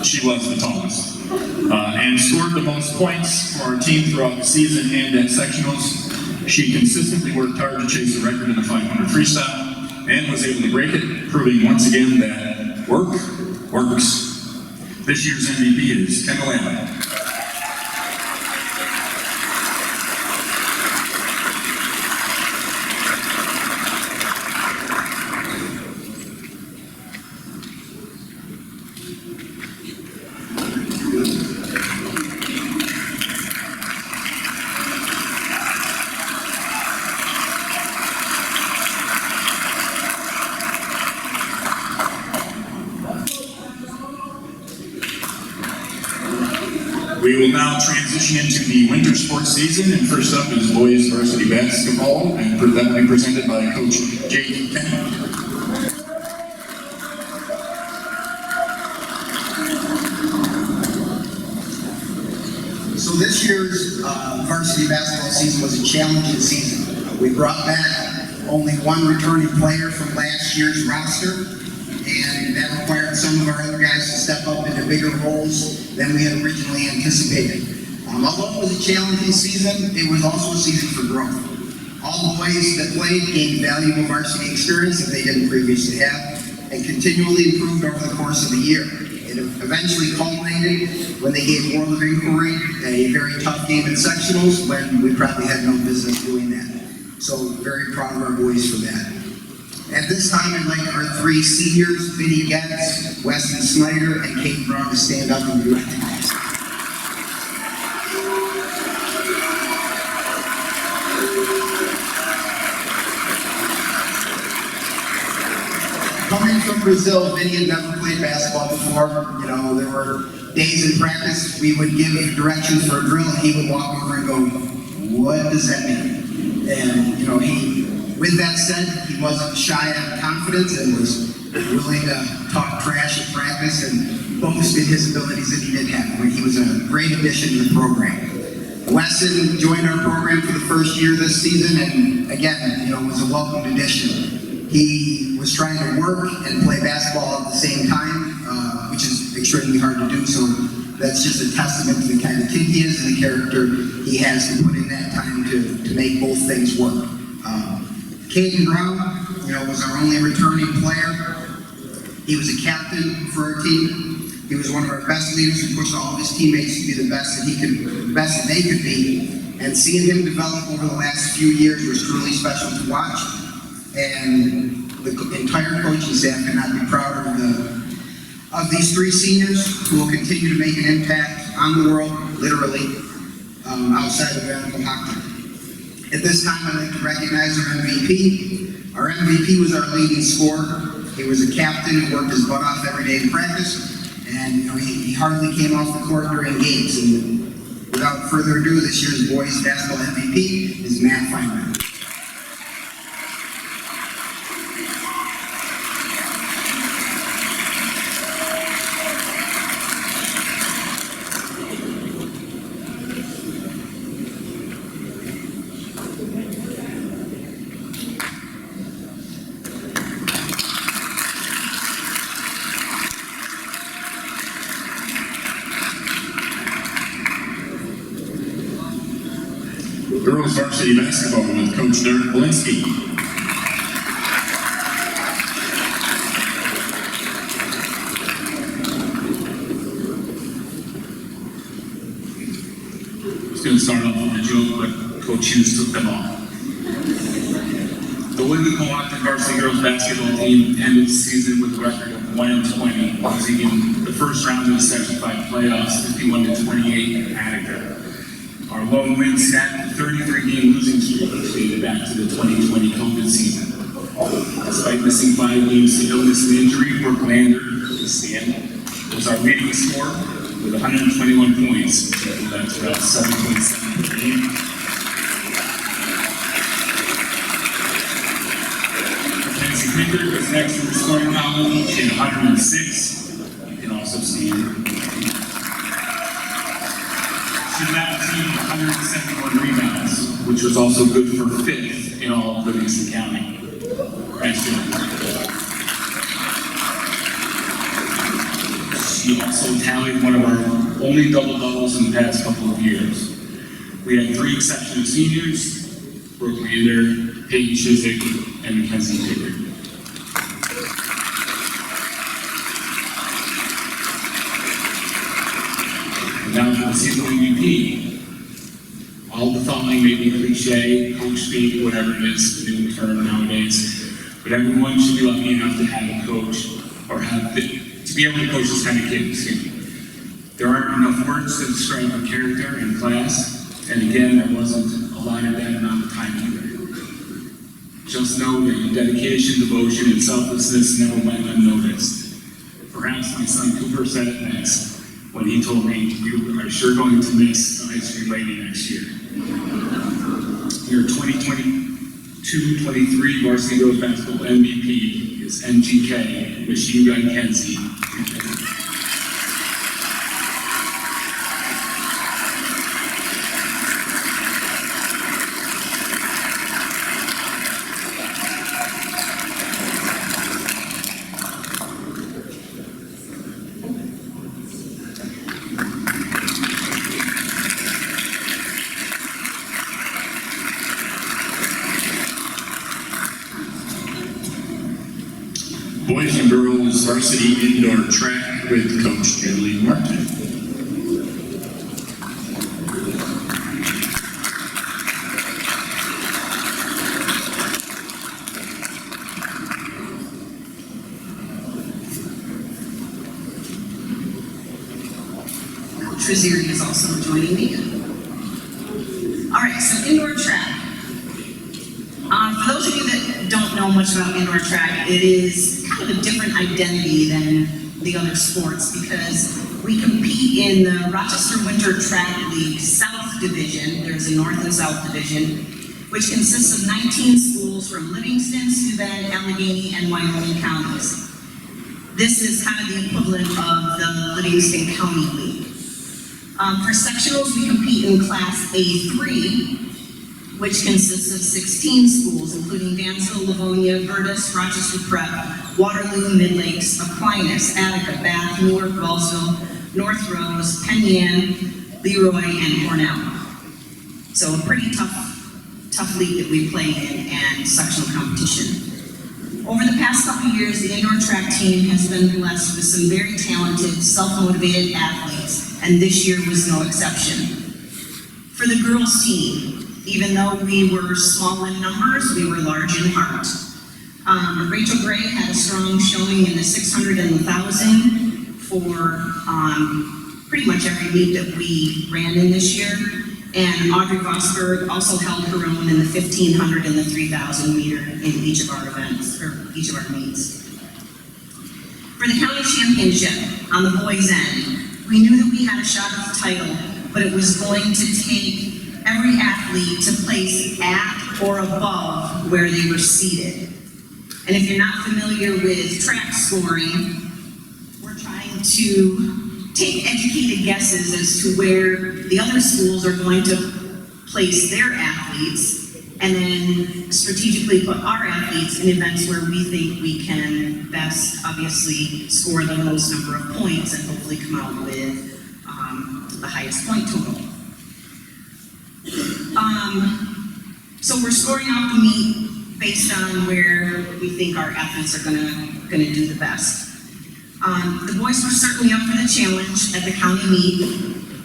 Speaker 1: She was the tallest. And scored the most points for our team throughout the season and at sectionals. She consistently worked hard to chase the record in the 500 freestyle and was able to break it, proving once again that work works. This year's MVP is Kendall Allen. We will now transition into the winter sports season, and first up is boys varsity basketball, and that will be presented by Coach Jake Kennedy.
Speaker 8: This year's varsity basketball season was a challenging season. We brought back only one returning player from last year's roster, and that required some of our other guys to step up into bigger roles than we had originally anticipated. Although it was a challenging season, it was also a season for growth. All boys that played gained valuable varsity experience that they didn't previously have, and continually improved over the course of the year. It eventually culminated when they gave World of Inquiry a very tough game in sectionals when we probably had no business doing that. So very proud of our boys for that. At this time, I'd like our three seniors, Vinny Getz, Weston Snyder, and Kate Brown, to stand up and be recognized. Coming from Brazil, Vinny had never played basketball before. You know, there were days in practice we would give directions for a drill, and he would walk over and go, "What does that mean?" And, you know, with that said, he wasn't shy of confidence and was willing to talk trash at practice and boast in his abilities that he did have. I mean, he was a great addition to the program. Weston joined our program for the first year this season, and again, you know, was a welcomed addition. He was trying to work and play basketball at the same time, which is extremely hard to do, so that's just a testament to the kind of kid he is and the character he has to put in that time to make both things work. Caden Brown, you know, was our only returning player. He was a captain for our team. He was one of our best leaders who pushed all of his teammates to be the best that they could be. And seeing him develop over the last few years was truly special to watch. And the entire coaching staff cannot be prouder of these three seniors who will continue to make an impact on the world, literally, outside of Wayland-Cohocton. At this time, I'd like to recognize our MVP. Our MVP was our leading scorer. He was a captain who worked his butt off every day in practice, and you know, he hardly came off the court during games. And without further ado, this year's boys basketball MVP is Matt Feynman.
Speaker 1: Girls varsity basketball with Coach Derek Belinsky. Just going to start off with a joke, but Coach Hughes took them all. The Wayland-Cohocton varsity girls basketball team ended the season with a record of 1-20, losing in the first round of the Section 5 playoffs, 51-28 in Attica. Our lone win snapped the 33-game losing streak dated back to the 2020 COVID season. Despite missing 5 games to illness and injury, Brooke Lander, was our leading scorer with 121 points. That's about 7.7 per game. Mackenzie Pickard was next in the scoring column in 106. You can also see she led the team with 171 rebounds, which was also good for 5th in all of Livingston County. She also tallied one of our only double-doubles in the past couple of years. We had 3 exceptional seniors: Brooke Lander, Peyton Chiswick, and Mackenzie Pickard. Now for the season MVP. All the following may be cliche, coach speak, whatever it is, the new term nowadays. But everyone should be lucky enough to have a coach, or to be able to coach this kind of kid. There aren't enough words to describe a character in class, and again, there wasn't a lot of that amount of time either. Just know that your dedication, devotion, and selflessness never went unnoticed. Perhaps my son Cooper said it best when he told me, "You are sure going to miss the ice cream lady next year." Your 2022-23 varsity girls basketball MVP is MGK, Machine Gun Kenzie. girls varsity indoor track with Coach Julie Martin.
Speaker 5: Trizzieri is also joining me. All right, so indoor track. For those of you that don't know much about indoor track, it is kind of a different identity than the other sports because we compete in the Rochester Winter Track League South Division. There's a North and South Division, which consists of 19 schools from Livingston, Steuben, Allegheny, and Wyoming counties. This is kind of the equivalent of the Livingston County League. For sectionals, we compete in Class A3, which consists of 16 schools, including Dansville, Livonia, Virtus, Rochester Prep, Waterloo, Mid-Lakes, Aquinas, Attica, Bath, Newark, Wellsville, North Rose, Penn Yan, Leroy, and Cornell. So a pretty tough league that we play in and sectional competition. Over the past couple of years, the indoor track team has been blessed with some very talented, self-motivated athletes, and this year was no exception. For the girls team, even though we were small in numbers, we were large in heart. Rachel Gray had a strong showing in the 600 and 1,000 for pretty much every meet that we ran in this year. And Audrey Vosberg also held her own in the 1,500 and the 3,000 meter in each of our events, or each of our meets. For the county championship on the boys' end, we knew that we had a shot at the title, but it was going to take every athlete to place at or above where they were seated. And if you're not familiar with track scoring, we're trying to take educated guesses as to where the other schools are going to place their athletes, and then strategically put our athletes in events where we think we can best, obviously, score the most number of points and hopefully come out with the highest point total. So we're scoring out the meet based on where we think our athletes are gonna do the best. The boys were certainly up for the challenge at the county meet,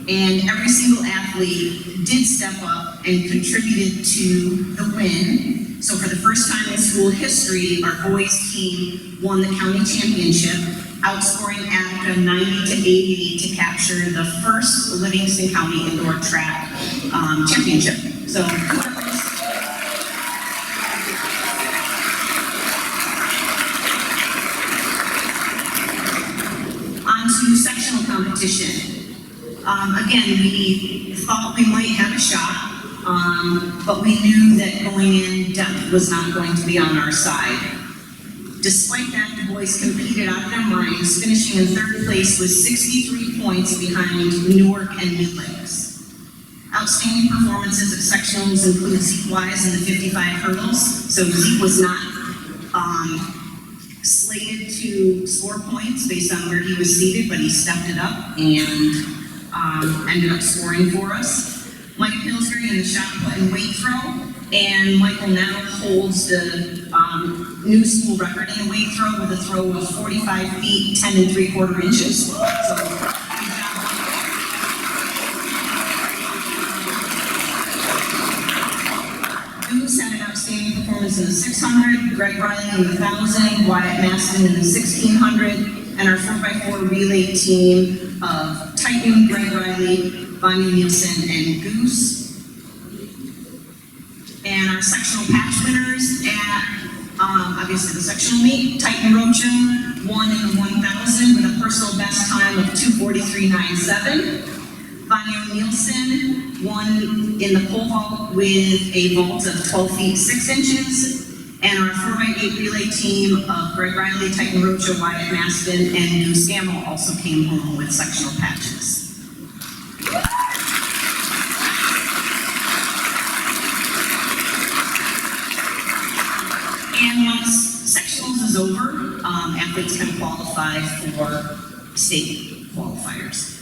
Speaker 5: and every single athlete did step up and contributed to the win. So for the first time in school history, our boys team won the county championship, outscoring Attica 90-88 to capture the first Livingston County indoor track championship. So to sectional competition. Again, we thought we might have a shot, but we knew that going in, depth was not going to be on our side. Despite that, the boys competed out of their minds, finishing in third place with 63 points behind Newark and Mid-Lakes. Outstanding performances at sectionals include Zeke Wise in the 55 hurdles. So Zeke was not slated to score points based on where he was seated, but he stepped it up and ended up scoring for us. Mike Pillsbury in the shot put and weight throw, and Michael now holds the new school record in the weight throw with a throw of 45 feet, 10 3/4 inches. So, Goose had an outstanding performance in the 600, Greg Riley in the 1,000, Wyatt Maston in the 1,600, and our 4x4 relay team of Titan, Greg Riley, Vanya Nielsen, and Goose. And our sectional patch winners at, obviously the sectional meet, Titan Rocha won in the 1,000 with a personal best time of 2:43.97. Vanya Nielsen won in the pole vault with a vault of 12 feet 6 inches. And our 4x8 relay team of Greg Riley, Titan Rocha, Wyatt Maston, and Goose Gamble also came home with sectional patches. And once sectionals is over, athletes can qualify for state qualifiers.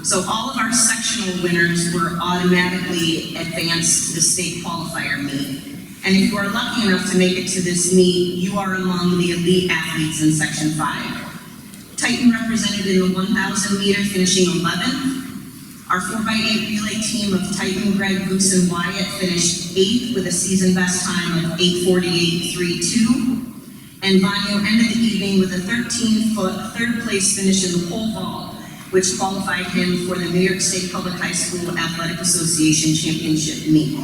Speaker 5: So all of our sectional winners were automatically advanced to the state qualifier meet. And if you are lucky enough to make it to this meet, you are among the elite athletes in Section 5. Titan represented in the 1,000 meter, finishing 11th. Our 4x8 relay team of Titan, Greg, Goose, and Wyatt finished 8th with a season best time of 8:48.32. And Vanyo ended the evening with a 13-foot third place finish in the pole vault, which qualified him for the New York State Public High School Athletic Association Championship meet.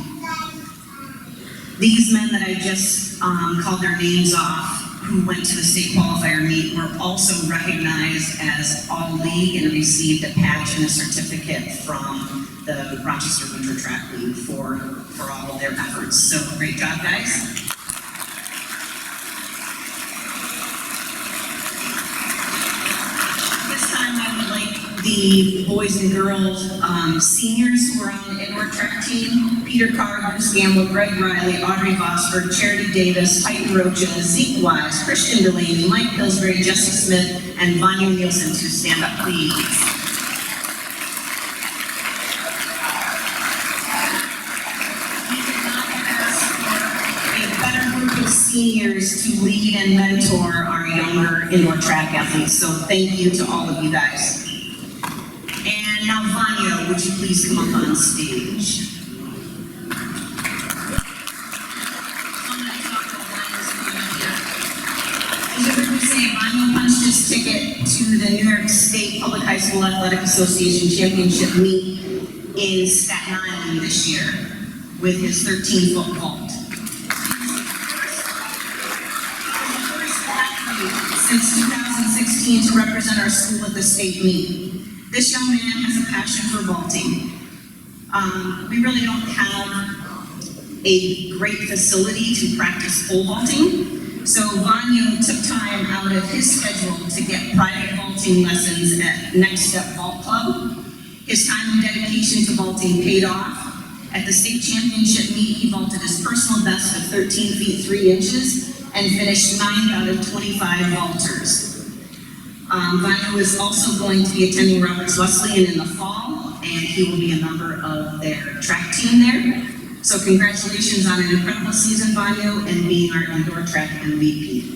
Speaker 5: These men that I just called their names off, who went to the state qualifier meet, were also recognized as All-League and received a patch and a certificate from the Rochester Winter Track League for all of their efforts. So great job, guys. This time I would like the boys and girls seniors who are on the indoor track team: Peter Carr, Bruce Gamble, Greg Riley, Audrey Vosberg, Charity Davis, Titan Rocha, Zeke Wise, Christian Delaney, Mike Pillsbury, Jesse Smith, and Vanya Nielsen to stand up, please. We could not ask for a better group of seniors to lead and mentor our younger indoor track athletes, so thank you to all of you guys. And now Vanya, would you please come up on stage? As you heard me say, Vanya punched his ticket to the New York State Public High School Athletic Association Championship meet in Staten Island this year with his 13-foot vault. Since 2016 to represent our school at the state meet. This young man has a passion for vaulting. We really don't have a great facility to practice pole vaulting, so Vanya took time out of his schedule to get private vaulting lessons at Next Step Vault Club. His time and dedication to vaulting paid off. At the state championship meet, he vaulted his personal best of 13 feet 3 inches and finished 9th out of 25 vaulters. Vanya is also going to be attending Roberts Wesleyan in the fall, and he will be a member of their track team there. So congratulations on an incredible season, Vanya, and being our indoor track MVP.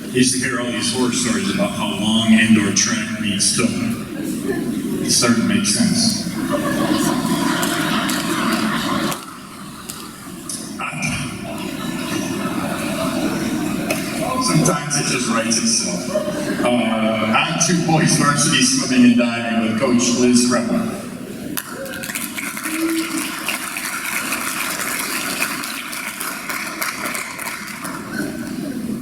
Speaker 1: I used to hear all these horror stories about how long indoor track meets took. It's starting to make sense. Sometimes it just writes itself. On to boys varsity swimming and diving with Coach Liz Kreppler.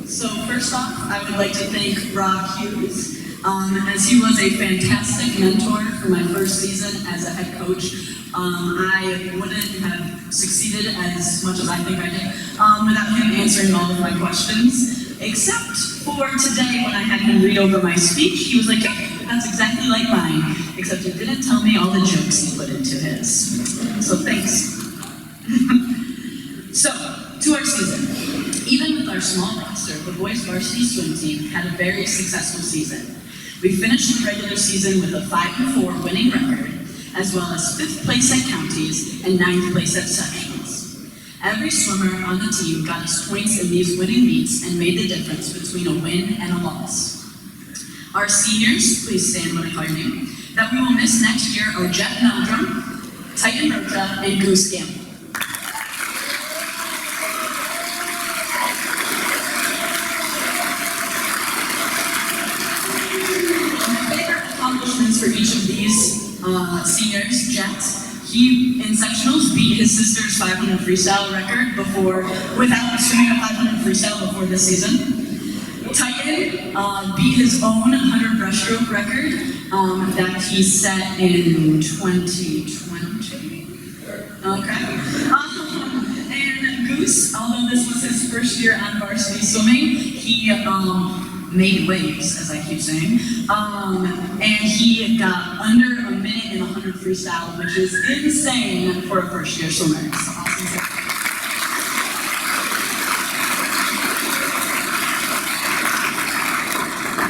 Speaker 9: So first off, I would like to thank Rob Hughes, as he was a fantastic mentor for my first season as a head coach. I wouldn't have succeeded as much as I think I did without him answering all of my questions, except for today when I had him read over my speech. He was like, "Yep, that's exactly like mine," except he didn't tell me all the jokes he put into his. So thanks. So, to our season. Even with our small roster, the boys varsity swim team had a very successful season. We finished the regular season with a 5-4 winning record, as well as 5th place at counties and 9th place at sectionals. Every swimmer on the team got us points in these winning meets and made the difference between a win and a loss. Our seniors, please stand when I call your name, that we will miss next year are Jeff Meldrum, Titan Rocha, and Goose Gamble. For each of these seniors, Jets, he in sectionals beat his sister's 500 freestyle record without swimming a 500 freestyle before this season. Titan beat his own 100 breaststroke record that he set in 2020. Okay. And Goose, although this was his first year on varsity swimming, he made waves, as I keep saying, and he got under a minute in 100 freestyle, which is insane for a first year swimmer. It's awesome stuff.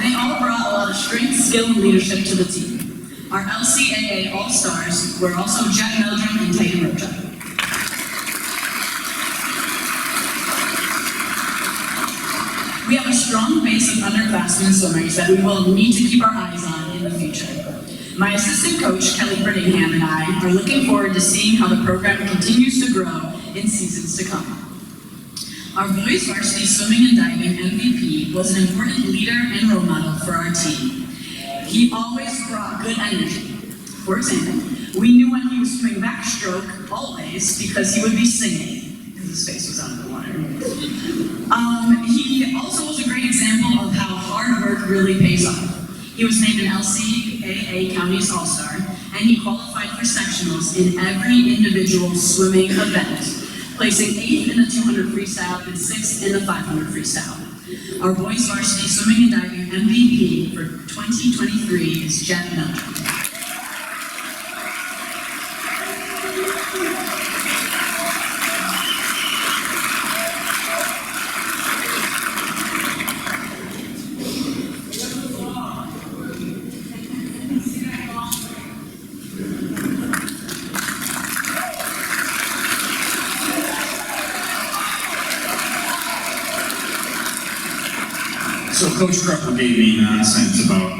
Speaker 9: They all brought a lot of strength, skill, and leadership to the team. Our LCAA All-Stars were also Jet Meldrum and Titan Rocha. We have a strong base of underclassmen swimmers that we will need to keep our eyes on in the future. My assistant coach, Kelly Brittingham, and I are looking forward to seeing how the program continues to grow in seasons to come. Our boys varsity swimming and diving MVP was an important leader and role model for our team. He always brought good energy. For example, we knew when he was swimming backstroke, always, because he would be singing, because his face was out of the water. He also was a great example of how hard work really pays off. He was named an LCAA Counties All-Star, and he qualified for sectionals in every individual swimming event, placing 8th in the 200 freestyle and 6th in the 500 freestyle. Our boys varsity swimming and diving MVP for 2023 is Jet Meldrum.
Speaker 1: So Coach Krupper gave me nonsense about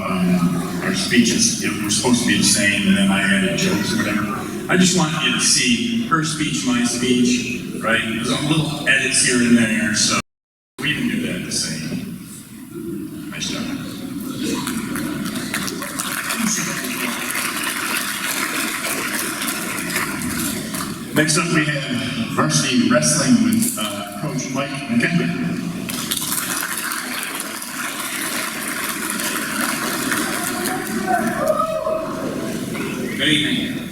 Speaker 1: our speeches. We're supposed to be the same, and then I added jokes or whatever. I just want you to see her speech, my speech, right? There's a little edits here and there, so we can do that the same. Nice job. Next up, we have varsity wrestling with Coach Mike McKendrick.
Speaker 4: Good evening.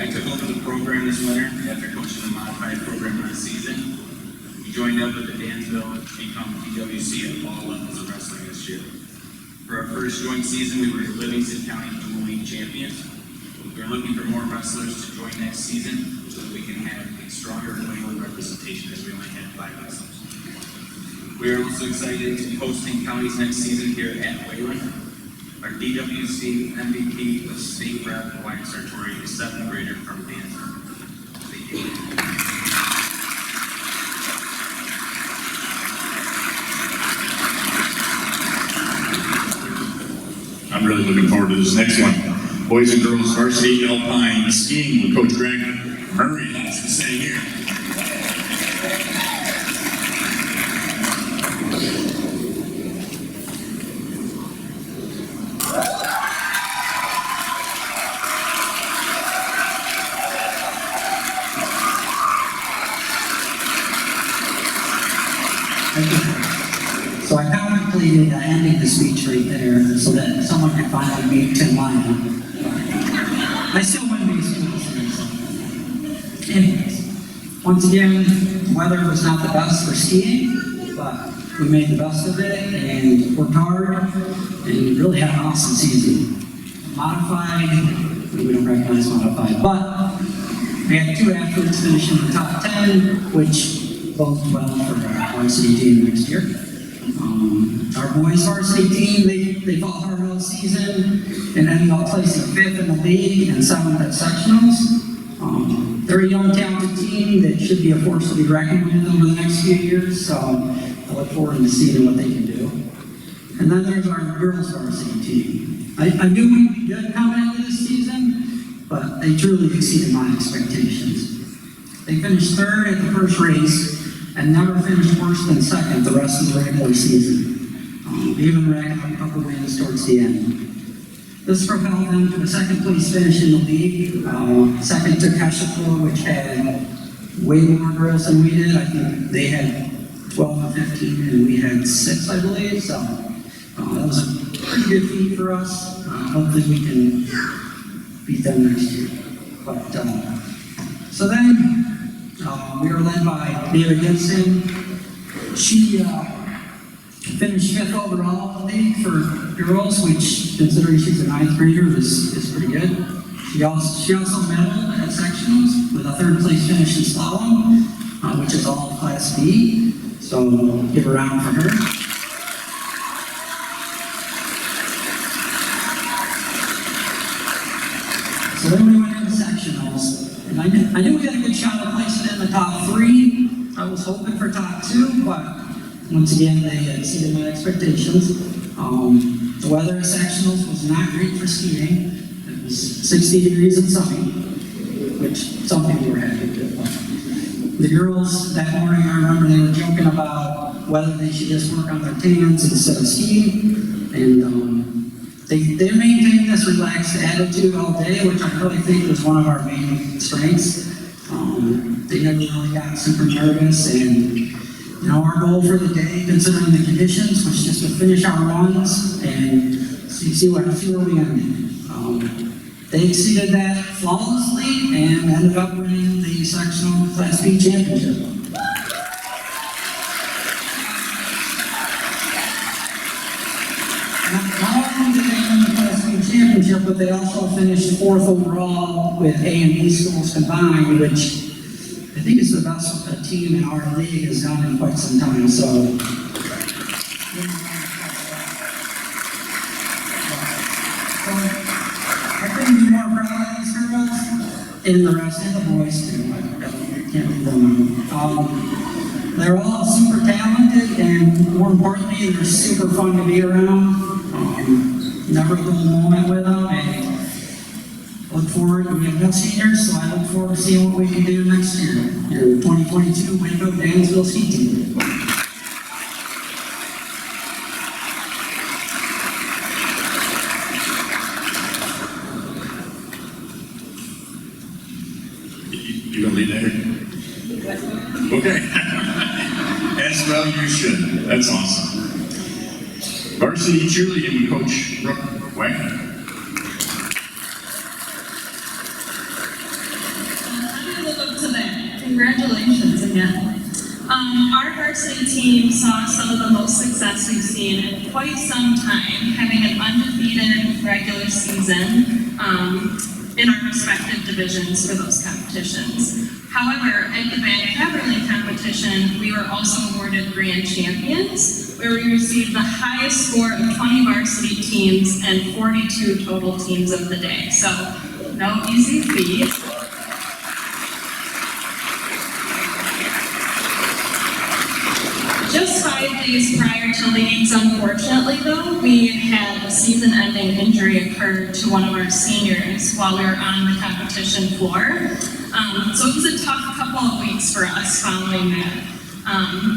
Speaker 4: I took over the program this winter after coaching the modified program last season. We joined up with the Dansville to become TWC at all levels of wrestling this year. For our first joint season, we were Livingston County Dual League champions. We're looking for more wrestlers to join next season so that we can have a stronger New England representation, as we only had 5 wrestlers. We are also excited to be hosting counties next season here at Wayland. Our DWC MVP was State Rep Wyatt Sartori, a 7th grader from Dansville. Thank you.
Speaker 1: I'm really looking forward to this next one. Boys and girls varsity alpine skiing with Coach Greg Murray has to say here.
Speaker 10: So I contemplated ending the speech right there so that someone could finally meet Tim Lyon. I still wouldn't be speaking. Anyways, once again, weather was not the best for skiing, but we made the best of it and worked hard and really had an awesome season. Modified, we don't recognize modified, but we had 2 athletes finish in the top 10, which bodes well for our varsity team next year. Our boys varsity team, they fought hard all season and ended up placing 5th in the league and 7th at sectionals. They're a young, talented team that should be a force to be reckoned with over the next few years, so I look forward to seeing what they can do. And then there's our girls varsity team. I knew we'd be good coming into this season, but they truly exceeded my expectations. They finished 3rd at the first race and never finished worse than 2nd the rest of the regular season. Even racked up a couple wins towards the end. This propelled them to a 2nd place finish in the league. 2nd to Keshapur, which had way more girls than we did. I think they had 12 or 15 and we had 6, I believe. So that was a pretty good feat for us. Hopefully we can beat them next year. But so then we were led by David Gibson, She finished 5th overall in the league for girls, which, considering she's a 9th grader, is pretty good. She also medaled at sectionals with a 3rd place finish in slalom, which is all Class B. So give a round for her. So then we went into sectionals, and I knew we had a good shot of placing in the top 3. I was hoping for top 2, but once again, they exceeded my expectations. The weather at sectionals was not great for skiing. It was 60 degrees and sunny, which some people were happy with. The girls that morning, I remember they were joking about whether they should just work on their tans instead of skiing, and they maintained this relaxed attitude all day, which I really think was one of our main strengths. They never really got super nervous, and our goal for the day, considering the conditions, was just to finish our runs and see where we ended. They exceeded that flawlessly and ended up winning the sectional Class B championship. Not only did they win the Class B championship, but they also finished 4th overall with A and B schools combined, which I think is the best a team in our league has done in quite some time. So, I couldn't be more proud of these girls and the rest of the boys too. I can't leave them out. They're all super talented, and more importantly, they're super fun to be around. Never a dull moment with them. And look forward, we have no seniors, so I look forward to seeing what we can do next year. Your 2022 Window Dansville Ski Team.
Speaker 1: You gonna lead there? Okay. As well you should. That's awesome. Varsity cheerleading coach Brooke Wagner.
Speaker 11: Congratulations again. Our varsity team saw some of the most success we've seen in quite some time, having an undefeated regular season in our respective divisions for those competitions. However, at the band caverling competition, we were also awarded grand champions, where we received the highest score of 20 varsity teams and 42 total teams of the day. So, no easy feat. Just 5 days prior to leagues, unfortunately though, we had a season-ending injury occur to one of our seniors while we were on the competition floor. So it was a tough couple of weeks for us following that.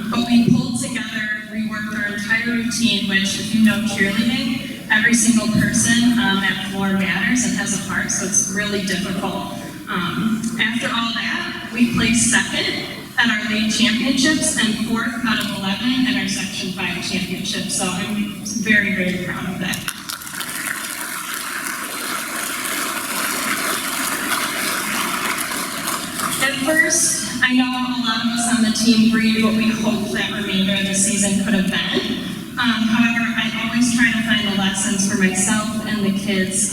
Speaker 11: But we pulled together, reworked our entire routine, which if you know cheerleading, every single person on that floor matters and has a part, so it's really difficult. After all that, we placed 2nd at our league championships and 4th out of 11 at our Section 5 championship. So I'm very, very proud of that. At first, I know a lot of us on the team breathed what we hoped that remainder of the season could have been. However, I always try to find the lessons for myself and the kids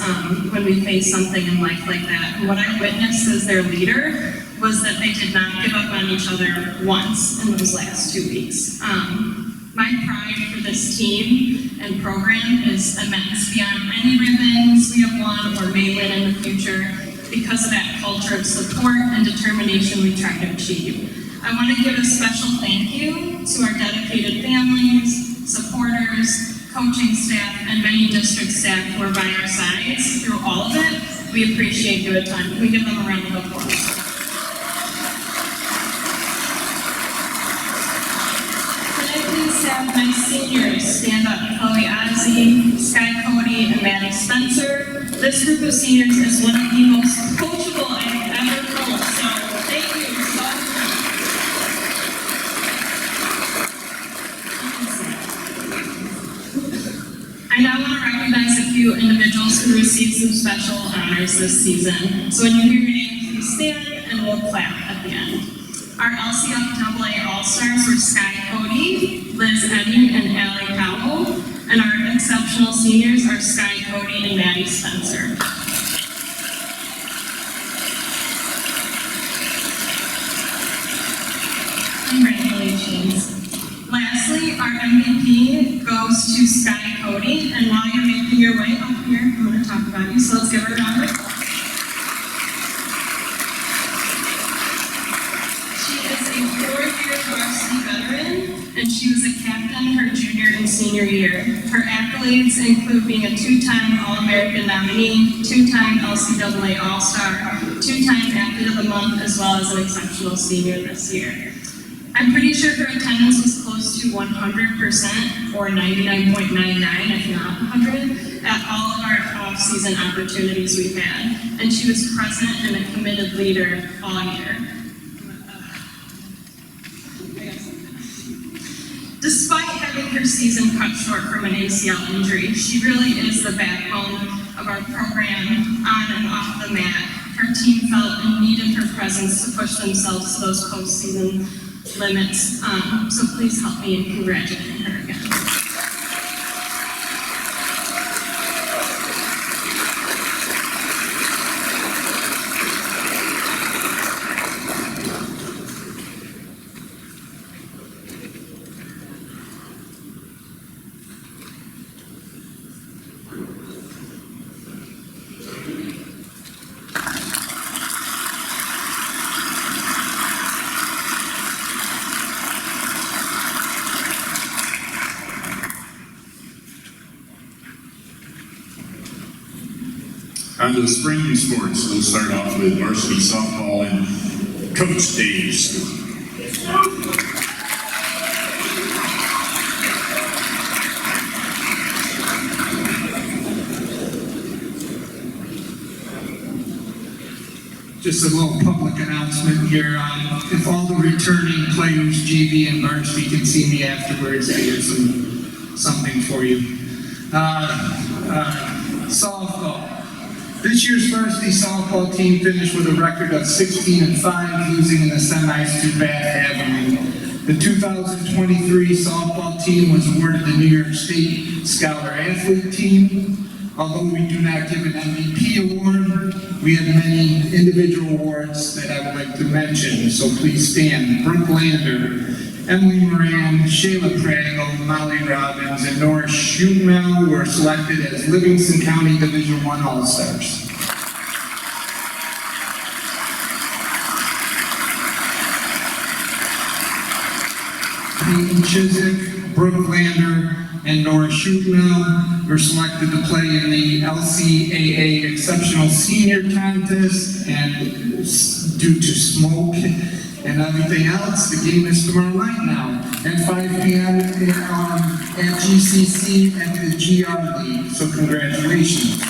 Speaker 11: when we face something in life like that. And what I witnessed as their leader was that they did not give up on each other once in those last 2 weeks. My pride for this team and program is immense beyond any ribbons we have won or may win in the future because of that culture of support and determination we try to achieve. I want to give a special thank you to our dedicated families, supporters, coaching staff, and many district staff who are by our sides through all of it. We appreciate you a ton. Can we give them a round of applause? Have my seniors stand up. Chloe Ozzie, Sky Cody, and Maddie Spencer. This group of seniors is one of the most coachable I've ever known, so thank you so much. I now want to recognize a few individuals who received some special honors this season. So when you hear your name, please stand and we'll clap at the end. Our LCFAA All-Stars were Sky Cody, Liz Edding, and Allie Powell. And our exceptional seniors are Sky Cody and Maddie Spencer. Congratulations. Lastly, our MVP goes to Sky Cody, and while you're making your way up here, I'm going to talk about you, so let's give her a round of applause. She is a four-year varsity veteran, and she was a captain her junior and senior year. Her accolades include being a two-time All-American nominee, two-time LCAA All-Star, two-time Athlete of the Month, as well as an exceptional senior this year. I'm pretty sure her attendance was close to 100% or 99.99, if not 100, at all of our off-season opportunities we've had. And she was present and a committed leader all year. Despite having her season cut short from an ACL injury, she really is the backbone of our program on and off the mat. Her team felt and needed her presence to push themselves to those postseason limits. So please help me in congratulating her again.
Speaker 1: On to the spring sports, we'll start off with varsity softball and Coach Dave's.
Speaker 7: Just a little public announcement here. If all the returning players, JV and varsity, can see me afterwards, I have something for you. Softball. This year's varsity softball team finished with a record of 16-5, losing in the semis to Bath Avenue. The 2023 softball team was awarded the New York State Scholar Athlete Team. Although we do not give an MVP award, we have many individual awards that I would like to mention, so please stand. Brooke Lander, Emily Moran, Shayla Pragel, Molly Robbins, and Nora Schumel were selected as Livingston County Division I All-Stars. Peyton Chiswick, Brooke Lander, and Nora Schumel were selected to play in the LCAA Exceptional Senior Contest, and due to smoke and everything else, the game is tomorrow night now at 5 p.m. at GCC at the GR League. So congratulations.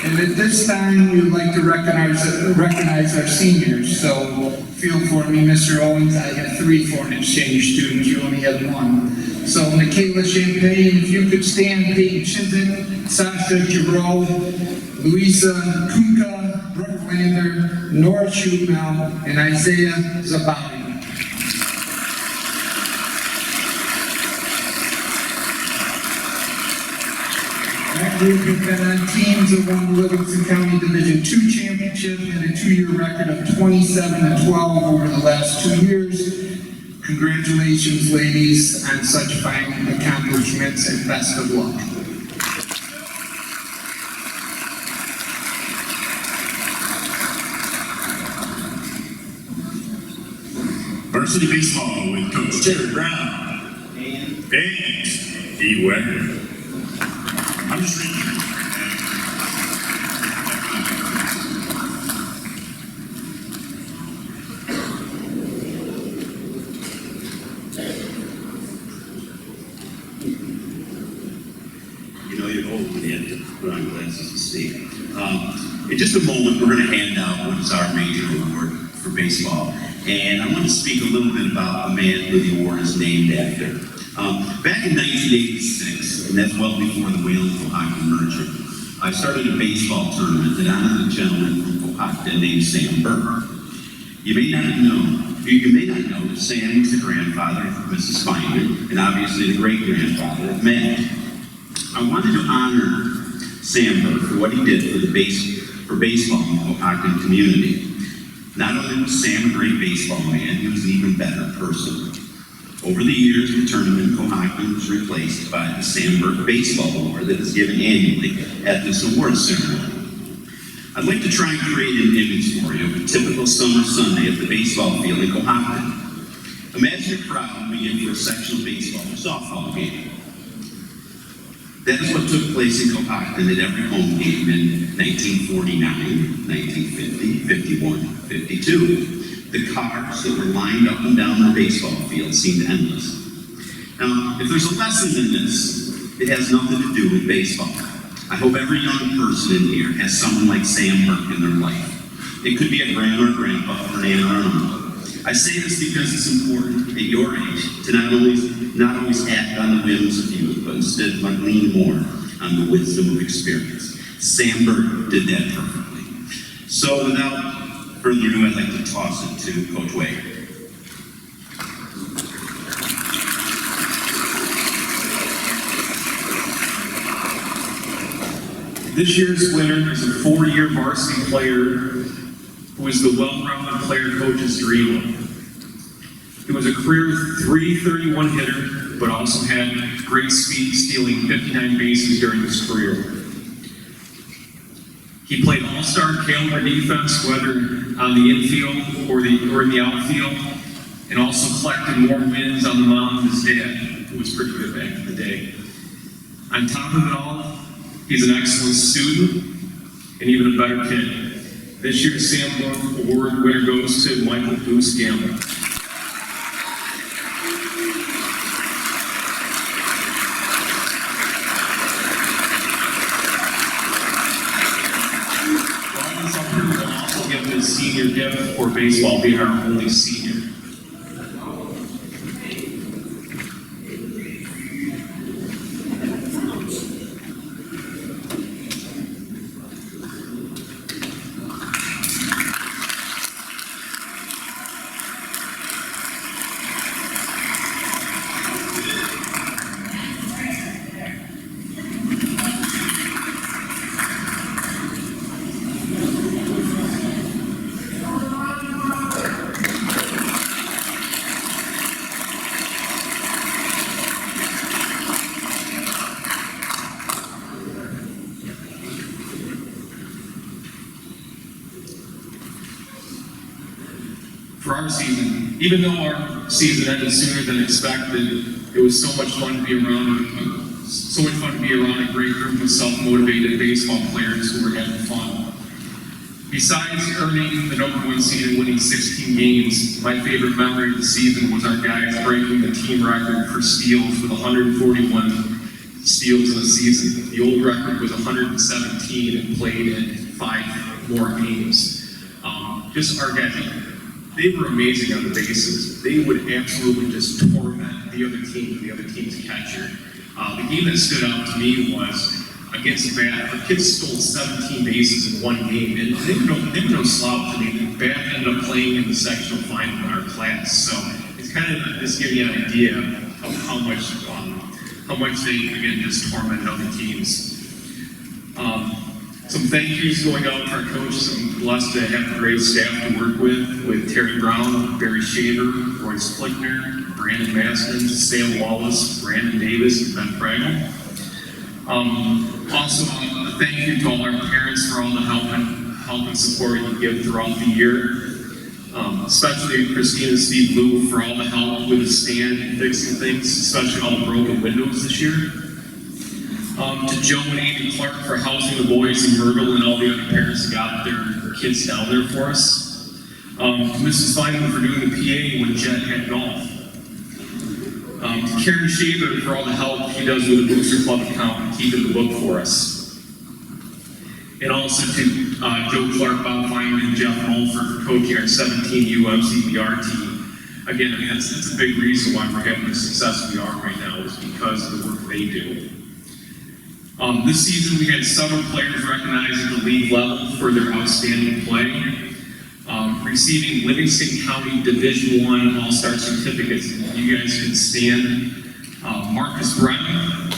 Speaker 7: And at this time, we would like to recognize our seniors. So feel for me, Mr. Owens. I have 3 foreign exchange students. You only have 1. So Michaela Champagne, if you could stand, Peyton Chiswick, Sasha Giroux, Louisa Kunka, Brooke Lander, Nora Schumel, and Isaiah Zabali. That group has been on teams that won the Livingston County Division II championship and a 2-year record of 27-12 over the last 2 years. Congratulations, ladies, on such fine accomplishments, and best of luck.
Speaker 1: Varsity baseball with Coach Jared Brown and E. Weber. I'm just reading.
Speaker 12: You know, you're old when you have to put on glasses to see. In just a moment, we're going to hand out what is our major award for baseball. And I want to speak a little bit about a man who the award is named after. Back in 1986, and that's well before the Wayland-Cohocton merger, I started a baseball tournament that honored a gentleman from Cohocton named Sam Burke. You may not know that Sam was the grandfather of Mrs. Feynman, and obviously the great-grandfather of Matt. I wanted to honor Sam Burke for what he did for baseball in the Cohocton community. Not only was Sam a great baseball man, he was an even better person. Over the years, the tournament in Cohocton was replaced by the Sam Burke Baseball Award that is given annually at this award ceremony. I'd like to try and create an image for you of a typical summer Sunday at the baseball field in Cohocton. Imagine a crowd we get for a sectional baseball or softball game. That is what took place in Cohocton at every home game in 1949, 1950, 51, 52. The cars that were lined up and down the baseball field seemed endless. Now, if there's a lesson in this, it has nothing to do with baseball. I hope every young person in here has someone like Sam Burke in their life. It could be a grandma or grandpa or an aunt or an uncle. I say this because it's important at your age to not always act on the whims of youth, but instead lean more on the wisdom of experience. Sam Burke did that perfectly. So without further ado, I'd like to toss it to Coach Wade.
Speaker 2: This year's winner is a 4-year varsity player who is the well-rounded player coach's dream. He was a career .331 hitter, but also had great speed, stealing 59 bases during his career. He played all-star caliber defense, whether on the infield or in the outfield, and also collected more wins on the mound than his dad, who was pretty good back in the day. On top of it all, he's an excellent student and even a better kid. This year's Sam Burke Award winner goes to Michael Goose Gamble. We'll also give him his senior gift for baseball, being our only senior. For our season, even though our season ended sooner than expected, it was so much fun to be around a great group of self-motivated baseball players who were having fun. Besides earning the #1 seed and winning 16 games, my favorite memory of the season was our guys breaking the team record for steals with 141 steals in a season. The old record was 117 and played in 5 more games. Just our guys, they were amazing on the bases. They would absolutely just torment the other team's catcher. The game that stood out to me was against Bath. The kids stole 17 bases in one game, and they were no slouch. I mean, Bath ended up playing in the sectional final in our class, so it's kind of just giving you an idea of how much they, again, just tormented other teams. Some thank yous going out to our coaches. I'm blessed to have a great staff to work with Terry Brown, Barry Shaver, Royce Flickner, Brandon Maston, Sam Wallace, Brandon Davis, and Ben Pregel. Also, a thank you to all our parents for all the help and support you give throughout the year. Especially Christine and Steve Lou for all the help with the stand and fixing things, especially all the broken windows this year. To Joe and Amy Clark for housing the boys in Myrtle and all the other parents that got their kids down there for us. To Mrs. Feynman for doing the PA when Jet had golf. To Karen Shaver for all the help she does with the Booster Club account and keeping the book for us. And also to Joe Clark, Bob Feynman, and Jeff Mulford for coaching our 17 UMCBR team. Again, I mean, that's a big reason why we're having the success we are right now is because of the work they do.
Speaker 4: This season, we had several players recognized at the league level for their outstanding play. Receiving Livingston County Division I All-Star certificates. You guys can stand. Marcus Brennan,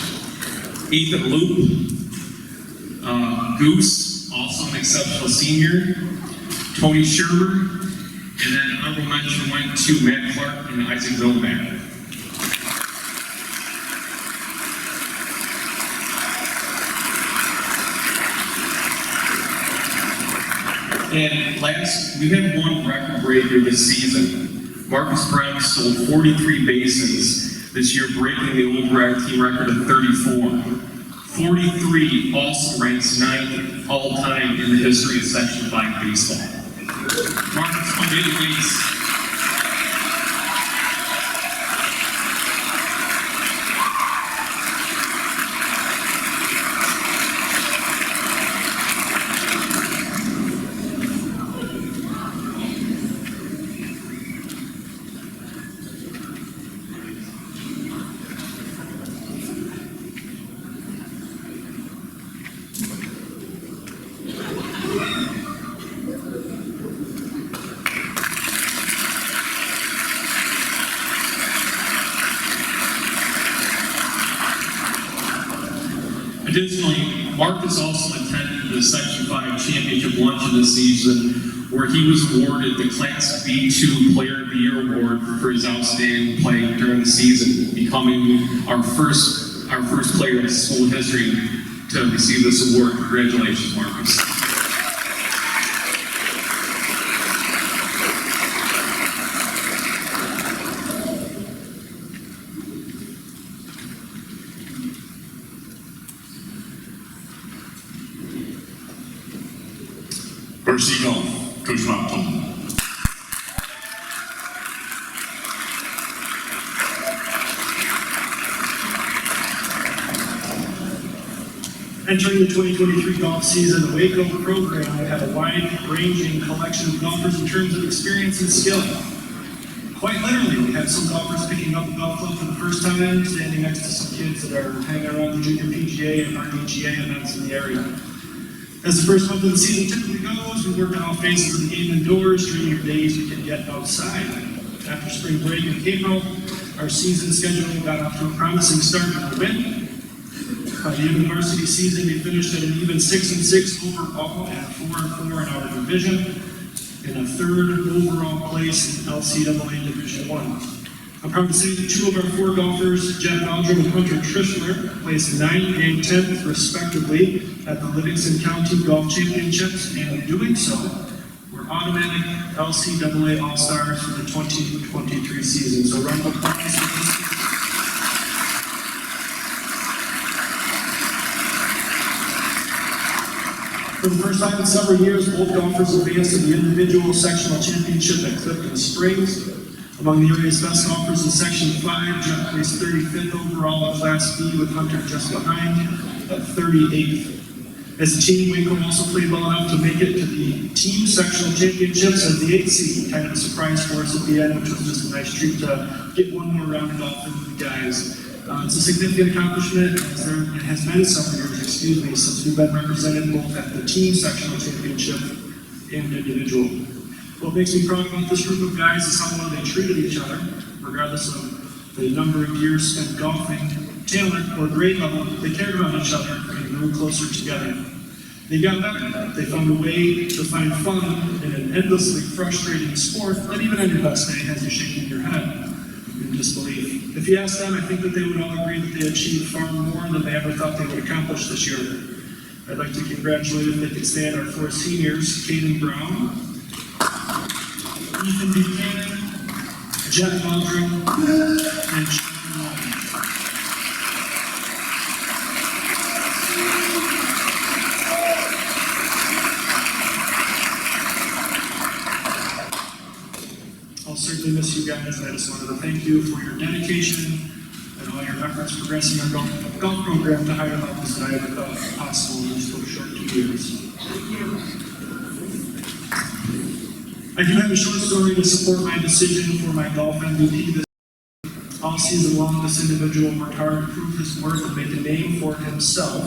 Speaker 4: Ethan Loop, Goose, also an exceptional senior, Tony Sherber, and then honorable mention went to Matt Clark and Isaac Novak. And last, we had one record breaker this season. Marcus Brennan stole 43 bases this year, breaking the old team record of 34. 43 also ranks 9th all-time in the history of Section 5 baseball. Marcus played 8 weeks. Additionally, Marcus also attended the Section 5 Championship Luncheon this season, where he was awarded the Class B2 Player of the Year Award for his outstanding play during the season, becoming our first player in school history to receive this award. Congratulations, Marcus.
Speaker 1: Varsity Golf, Coach Rob Tolman.
Speaker 2: Entering the 2023 golf season, the Waco program had a wide-ranging collection of golfers in terms of experience and skill. Quite literally, we had some golfers picking up a golf club for the first time, standing next to some kids that are hanging around the junior PGA and RDGA events in the area. As the first month of the season typically goes, we work on all phases of the game indoors, dreaming days we can get outside. After spring break in April, our season scheduling got off to a promising start with a win. By the end of the varsity season, we finished at an even 6-6 overall and 4-4 in our division, and a 3rd overall place in LCAA Division I. I'm proud to say that 2 of our 4 golfers, Jeff Meldrum and Hunter Trishler, placed 9th and 10th respectively at the Livingston County Golf Championships, and in doing so, were automatic LCAA All-Stars for the 2023 season. So round of applause for this. For the first time in several years, both golfers advanced to the individual sectional championship at Clifton Springs. Among the area's best golfers in Section 5, Jeff placed 35th overall in Class B, with Hunter just behind at 38th. As a team, Waco also played well enough to make it to the team sectional championships as the 8th seed. Kind of a surprise for us at the end, which was just a nice treat to get one more round of golf with the guys. It's a significant accomplishment, as there has been several years, since we've been represented both at the team sectional championship and individual. What makes me proud about this group of guys is how well they treated each other, regardless of the number of years spent golfing, talent, or grade level. They cared about each other and grew closer together. They got better. They found a way to find fun in an endlessly frustrating sport that even on your best day has you shaking your head in disbelief. If you ask them, I think that they would all agree that they achieved far more than they ever thought they would accomplish this year. I'd like to congratulate, if they could stand, our 4 seniors, Caden Brown, Ethan Buchanan, Jeff Meldrum, and Sean Long. I'll certainly miss you guys, and I just wanted to thank you for your dedication and all your efforts progressing our golf program to higher levels than I ever thought possible in just those short 2 years. I do have a short story to support my decision for my golf MVP this. All All season long, this individual worked hard to prove his worth and make a name for himself.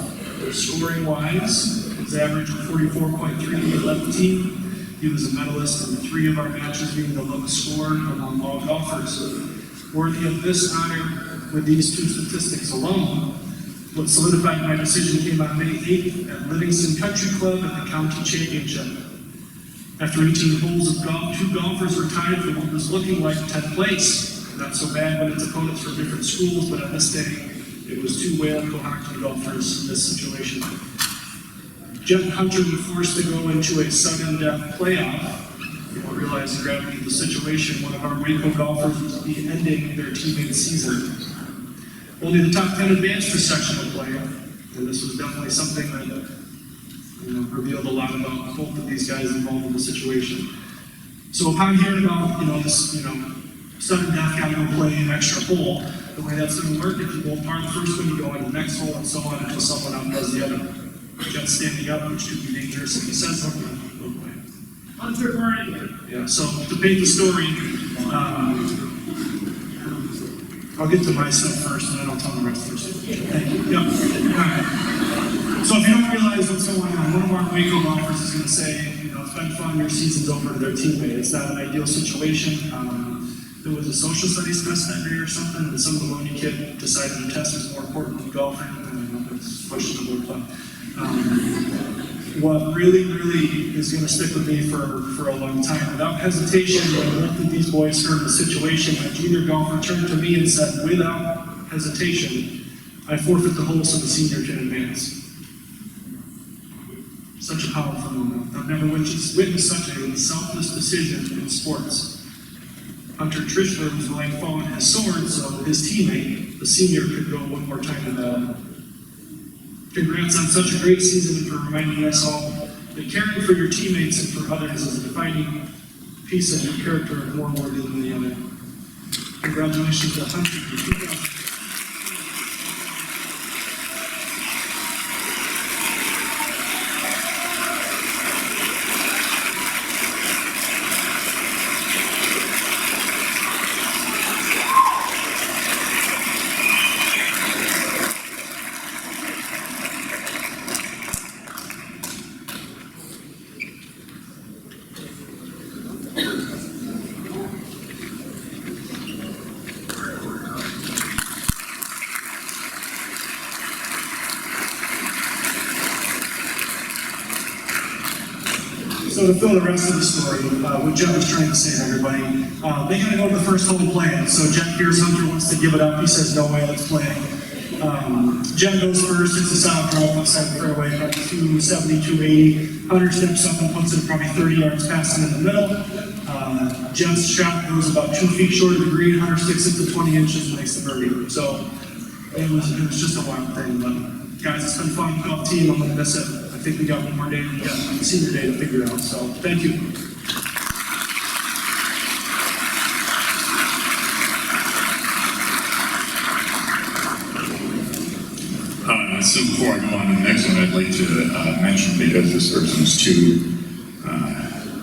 Speaker 2: Scoring wise, his average of 44.3 led the team. He was a medalist in 3 of our matches, being the lowest scorer among all golfers. Worthy of this honor with these 2 statistics alone, what solidified my decision came on May 8th at Livingston Country Club at the county championship. After 18 holes of golf, 2 golfers were tied for what was looking like 10th place. Not so bad when it's opponents from different schools, but on this day, it was 2 Wayland-Cohocton golfers in this situation. Jeff and Hunter were forced to go into a sudden death playoff. People realized the gravity of the situation. One of our Waco golfers was be ending their teammate's season. Only the top 10 advanced for sectional play, and this was definitely something that revealed a lot about both of these guys involved in the situation. So upon hearing about this sudden death, got to go play an extra hole. The way that's going to work, if you both par the first one, you go on the next hole, and so on until someone out does the other. Jeff standing up, which could be dangerous if he says something. Hunter party. Yeah. So to paint the story, I'll get to my stuff first, and then I'll tell the rest of the story. Thank you. Yep. All right. So if you don't realize what's going on, one of our Waco golfers is going to say, it's been fun, your season's over to their teammate. It's not an ideal situation. There was a social studies test that day or something, and some Maloney kid decided the test was more important than golfing. I don't know, it's questionable, but what really is going to stick with me for a long time. Without hesitation, when both of these boys heard the situation, a junior golfer turned to me and said, without hesitation, I forfeit the hole so the senior can advance. Such a powerful moment. I've never witnessed such a selfless decision in sports. Hunter Trishler was going to fall on his sword, so his teammate, the senior, could go one more time to battle. Congrats on such a great season and for reminding us all that caring for your teammates and for others is a defining piece of your character more worthy than the other. Congratulations to Hunter. So to fill the rest of the story, what Jeff was trying to say to everybody, they got to go to the first hole and play it. So Jeff hears Hunter wants to give it up. He says, no way, let's play. Jeff goes first, hits a solid drive outside the fairway, about 270, 280. Hunter steps up and puts it probably 30 yards past him in the middle. Jeff's shot goes about 2 feet short of the green. Hunter sticks it to 20 inches and makes the birdie. So it was just a wild thing. But guys, it's been fun. Golf team, I'm going to miss it. I think we got one more day, we got senior day to figure it out, so thank you.
Speaker 1: So before I go on to the next one, I'd like to mention, because this person's too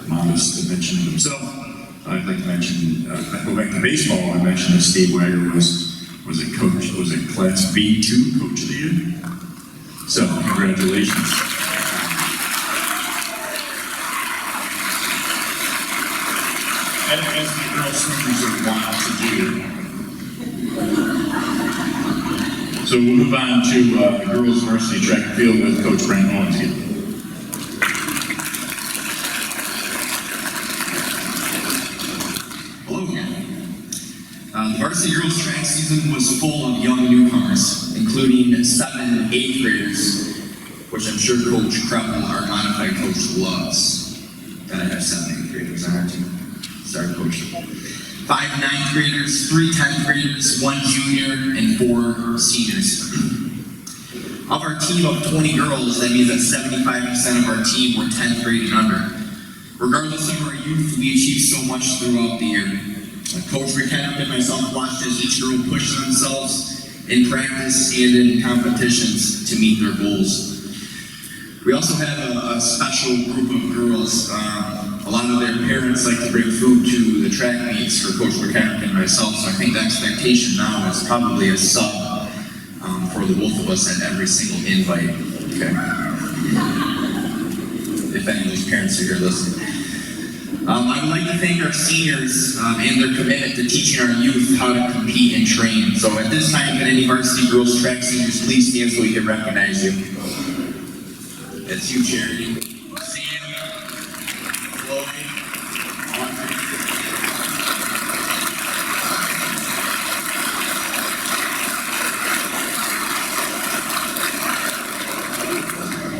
Speaker 1: modest to mention himself, I'd like to mention, go back to baseball, I mentioned that Steve Wagger was a Class B2 Coach of the Year. So, congratulations. As the girls swimmers are wont to do. So we'll move on to girls varsity track and field with Coach Frank Owens here.
Speaker 6: Hello again. The varsity girls track season was full of young newcomers, including 7 8th graders, which I'm sure Coach Kreppel, our modified coach, loves. Gotta have 7 8th graders on our team. Sorry, Coach. 5 9th graders, 3 10th graders, 1 junior, and 4 seniors. Of our team of 20 girls, that means that 75% of our team were 10th grade and under. Regardless of our youth, we achieved so much throughout the year. Coach McKenna and myself watched as each girl pushed themselves in practice and in competitions to meet their goals. We also had a special group of girls
Speaker 4: A lot of their parents like to bring food to the track meets for Coach McCarrick and myself, so I think the expectation now is probably a sub for the both of us at every single invite. Okay. If any of those parents are here listening. I would like to thank our seniors and their commitment to teaching our youth how to compete and train. So at this time, can any varsity girls track seniors please stand so we can recognize you? That's you, Charity. Sam, Chloe, Audrey.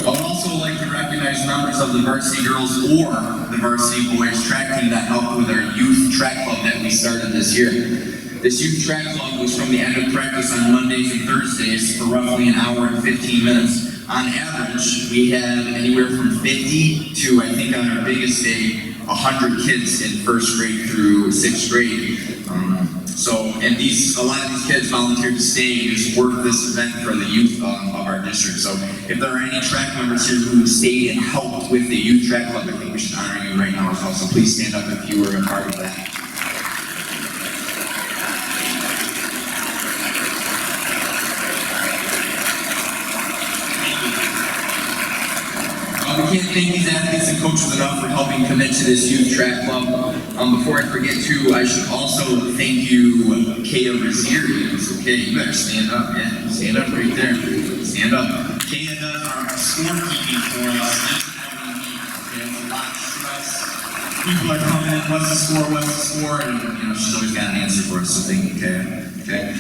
Speaker 4: I would also like to recognize members of the varsity girls or the varsity boys track team that helped with our youth track club that we started this year. This youth track club was from the end of practice on Mondays and Thursdays for roughly an hour and 15 minutes. On average, we had anywhere from 50 to, I think on our biggest day, 100 kids in first grade through sixth grade. And a lot of these kids volunteered to stay and just work this event for the youth of our district. So if there are any track members here who stayed and helped with the youth track club, I think we should honor you right now as well. So please stand up if you were a part of that. We can't thank these athletes and coaches enough for helping commit to this youth track club. Before I forget to, I should also thank you, Kaya Raziri. It's okay, you better stand up, yeah. Stand up right there. Stand up. Kaya does our scorekeeping for us. There's a lot of stress. People are coming in, what's the score, and she's always got an answer for us, so thank you, Kaya. Okay.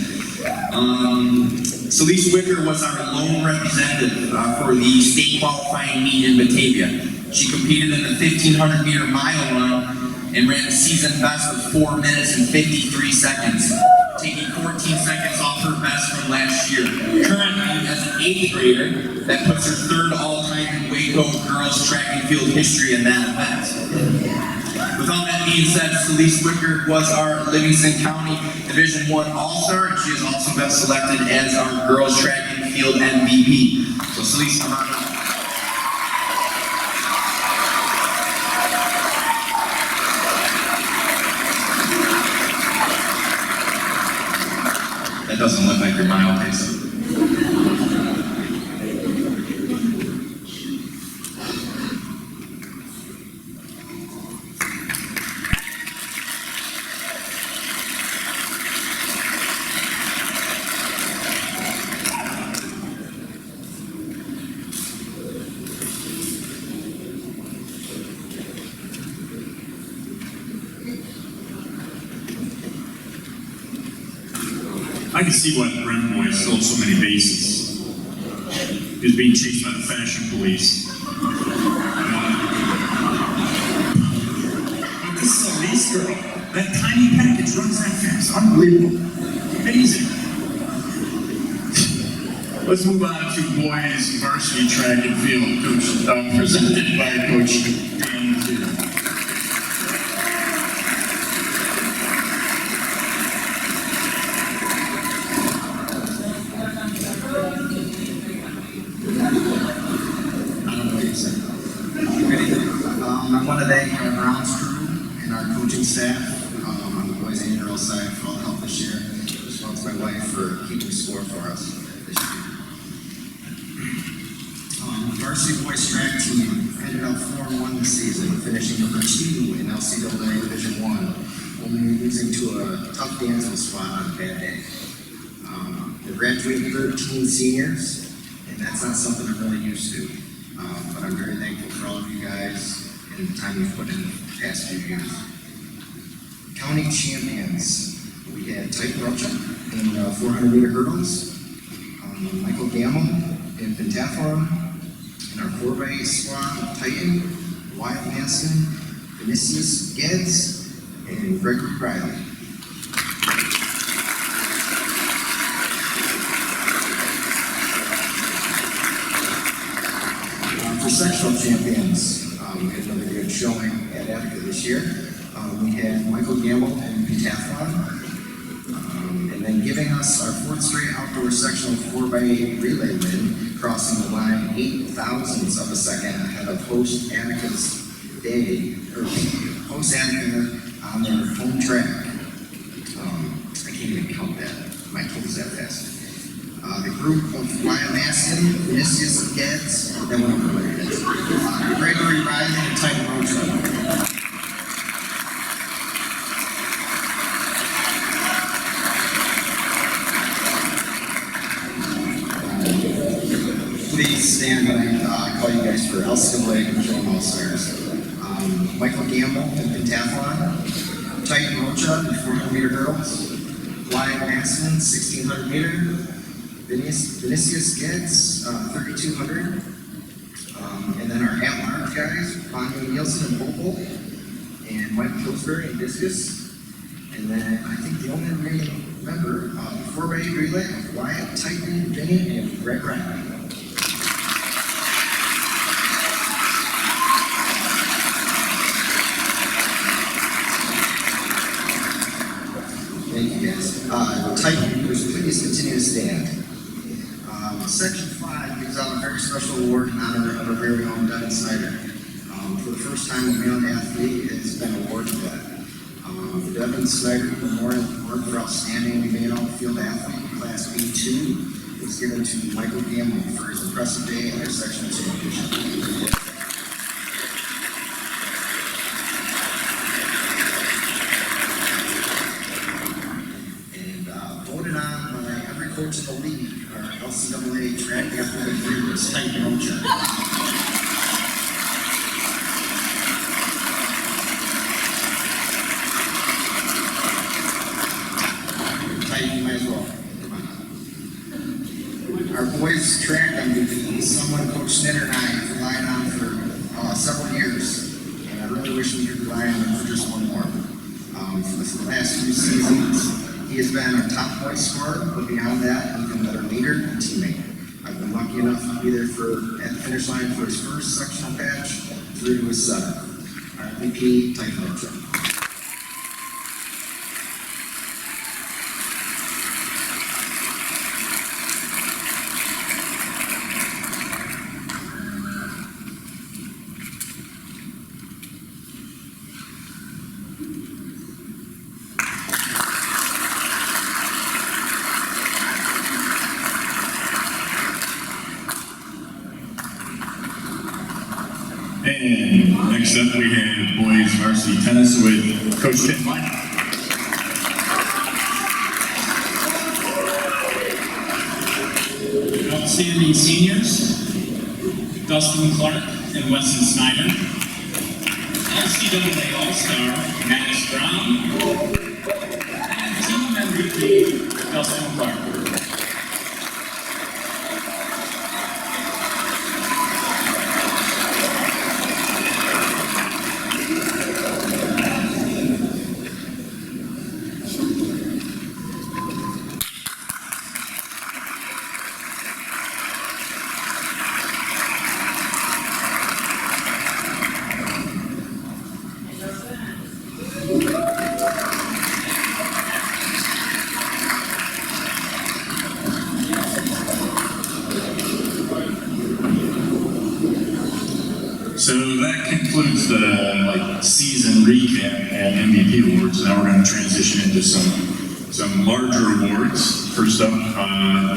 Speaker 4: Celeste Wicker was our lone representative for the state qualifying meet in Batavia. She competed in the 1,500 meter mile run and ran a season best of 4 minutes and 53 seconds, taking 14 seconds off her best from last year. Currently, as an 8th grader, that puts her third all-time in Waco girls track and field history in that event. With all that being said, Celeste Wicker was our Livingston County Division I All-Star, and she has also been selected as our girls track and field MVP. So Celeste, come on up. That doesn't look like your mile pace.
Speaker 1: I can see why the Brent boy stole so many bases. He was being chased by the fashion police. This is a Celeste girl. That tiny package runs that fast. Unbelievable. Amazing. Let's move on to boys varsity track and field, presented by Coach Dan Zero.
Speaker 8: I want to thank our grounds crew and our coaching staff on the boys and girls side for all the help this year, as well as my wife for keeping score for us this year. The varsity boys track team ended up 4-1 this season, finishing number 2 in LCAA Division I, only losing to a tough Dansville squad on a bad day. They graduated 13 seniors, and that's not something I'm really used to. But I'm very thankful for all of you guys and the time you've put in the past few years. County champions, we had Tyke Rocha in 400-meter hurdles, Michael Gamble in pentathlon, and our 4x8 squad, Titan, Wyatt Hansen, Vinicius Geddes, and Gregory Riley. For sectional champions, we had another good showing at Attica this year. We had Michael Gamble in pentathlon, and then giving us our 4th straight outdoor sectional 4x8 relay win, crossing the line 8 thousandths of a second ahead of host Attica's day, or home Saturday on their home track. I can't even count that. My toes that fast. The group of Wayland-Cohocton, Vinicius Getz, that went over like this. Gregory Riley and Titan Rocha. Please stand when I call you guys for LCAA Control All-Stars. Michael Gamble in pentathlon, Titan Rocha in 400-meter hurdles, Wayland-Cohocton 1600 meter, Vinicius Getz 3200, and then our at-large guys, Bonnie Nielsen in pole, and Mike Pillsbury in discus, and then I think the only remaining member, 4x8 relay of Wyatt, Titan, Vinny, and Greg Riley. Thank you guys. Titan leaders, please continue to stand. Section 5 gives out a very special award in honor of our very own Devin Snyder. For the first time, a male athlete has been awarded that. The Devin Snyder Memorial Award for Outstanding Male Field Athlete, Class B2, is given to Michael Gamble for his impressive day at our Section 2 division. Voted on by every coach in the league, our LCAA track athletic leaders, Titan Rocha. Titan, you might as well. Come on. Our boys track MVP is someone Coach Snitter and I have relied on for several years, and I really wish we could rely on him for just one more. For the last few seasons, he has been our top point scorer, but beyond that, he's been a better leader and teammate. I've been lucky enough to be there at the finish line for his first sectional patch through to his seventh. Our MVP, Titan Rocha.
Speaker 1: And next up, we have boys varsity tennis with Coach Tim Mike.
Speaker 4: Outstanding seniors, Dustin Clark and Weston Snyder. LCAA All-Star, Matt Brown. And team MVP, Dustin Clark.
Speaker 1: So that concludes the season recap and MVP awards. Now we're going to transition into some larger awards. First up,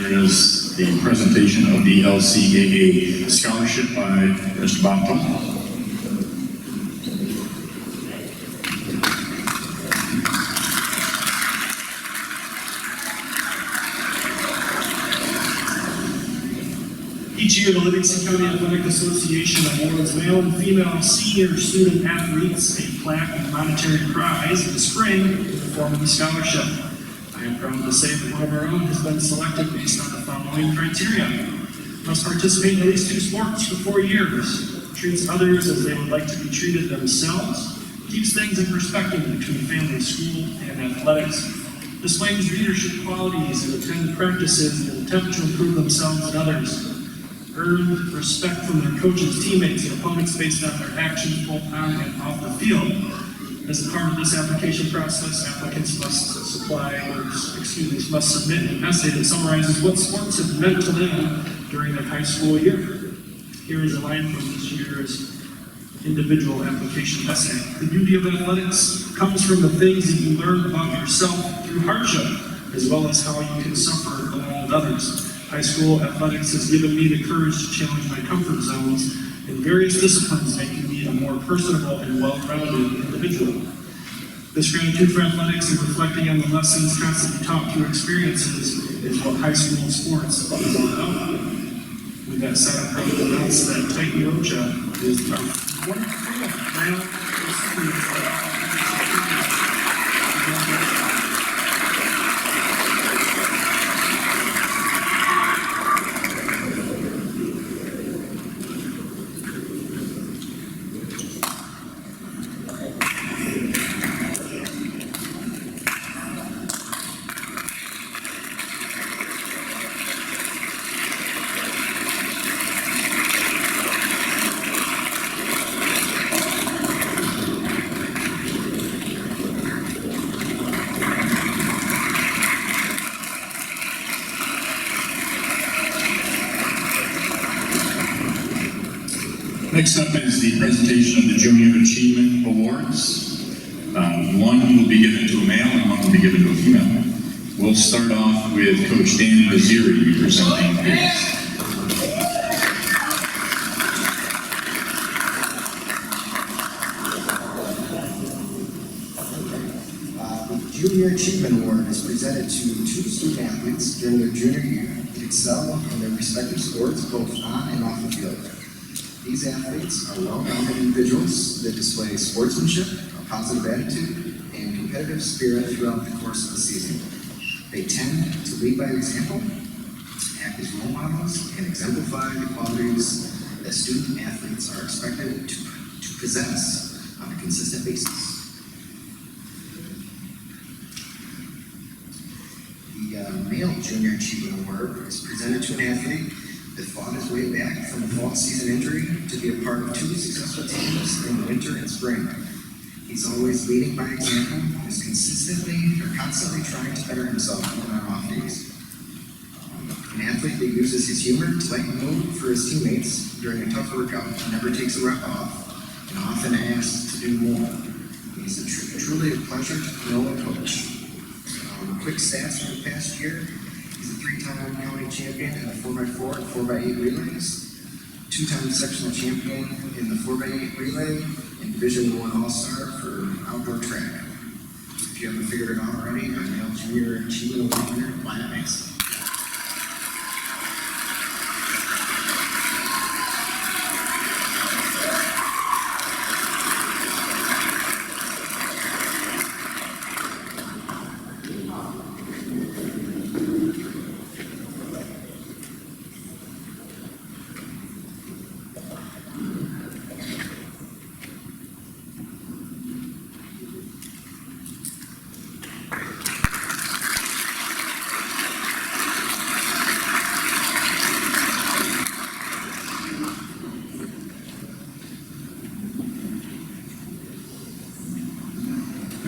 Speaker 1: there is the presentation of the LCAA scholarship by Mr. Bob Tom.
Speaker 2: Each year, the Livingston County Athletic Association awards male and female senior student athletes a plaque and monetary prize in the spring in the form of a scholarship. I am proud to say that one of our own has been selected based on the following criteria. Must participate in at least 2 sports for 4 years, treats others as they would like to be treated themselves, keeps things in perspective between family, school, and athletics, displays leadership qualities and attend practices in an attempt to improve themselves and others, earned respect from their coaches, teammates, and opponents based on their actions both on and off the field. As a part of this application process, applicants must must submit an essay that summarizes what sports have meant to them during their high school year. Here is a line from this year's individual application essay. The beauty of athletics comes from the things that you learn about yourself through hardship, as well as how you can suffer along with others. High school athletics has given me the courage to challenge my comfort zones in various disciplines, making me a more personable and well-rounded individual. This gratitude for athletics and reflecting on the lessons constantly taught through experiences is what high school sports is all about. With that said, I'm proud to announce that Titan Rocha is our wonderful male recipient.
Speaker 1: Next up is the presentation of the Junior Achievement Awards. One will be given to a male and one will be given to a female. We'll start off with Coach Dan Raziri presenting his.
Speaker 8: The Junior Achievement Award is presented to 2 student athletes during their junior year that excel in their respective sports both on and off the field. These athletes are well-rounded individuals that display sportsmanship, a positive attitude, and competitive spirit throughout the course of the season. They tend to lead by example, act as role models, and exemplify the qualities that student athletes are expected to possess on a consistent basis. The Male Junior Achievement Award is presented to an athlete that fought his way back from a fall season injury to be a part of 2 successful teams in the winter and spring. He's always leading by example, is constantly trying to better himself even on off days. An athlete that uses his humor to lighten the mood for his teammates during a tough workout, never takes a rep off, and often asks to do more. He's truly a pleasure to know and coach. Quick stats from the past year. He's a 3-time county champion in the 4x4 and 4x8 relays, 2-time sectional champion in the 4x8 relay, and Division I All-Star for outdoor track. If you haven't figured it out already, our Male Junior Achievement Award winner, Wyatt Mason.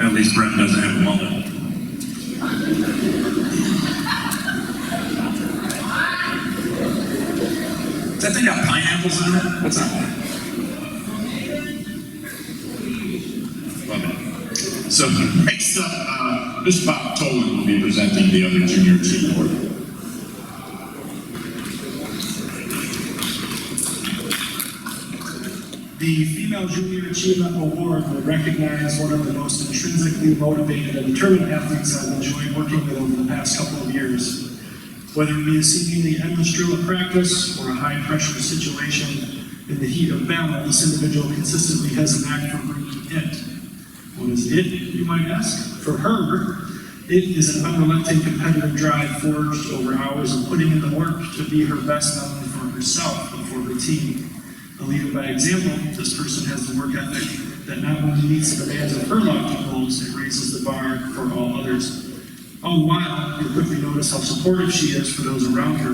Speaker 1: At least Brent doesn't have a mullet. Does that thing got pineapples on it? What's on it? Love it. So next up, Ms. Bob Tolan will be presenting the other Junior Achievement Award.
Speaker 2: The Female Junior Achievement Award will recognize one of the most intrinsically motivated and determined athletes I've enjoyed working with over the past couple of years. Whether it be a seemingly endless drill of practice or a high-pressure situation in the heat of battle, this individual consistently has a knack for bringing it. What is it, you might ask? For her, it is an unrelenting competitive drive forged over hours of putting in the work to be her best not only for herself, but for her team. A leader by example, this person has the work ethic that not only meets the demands of her lofty goals, it raises the bar for all others. All the while, you quickly notice how supportive she is for those around her,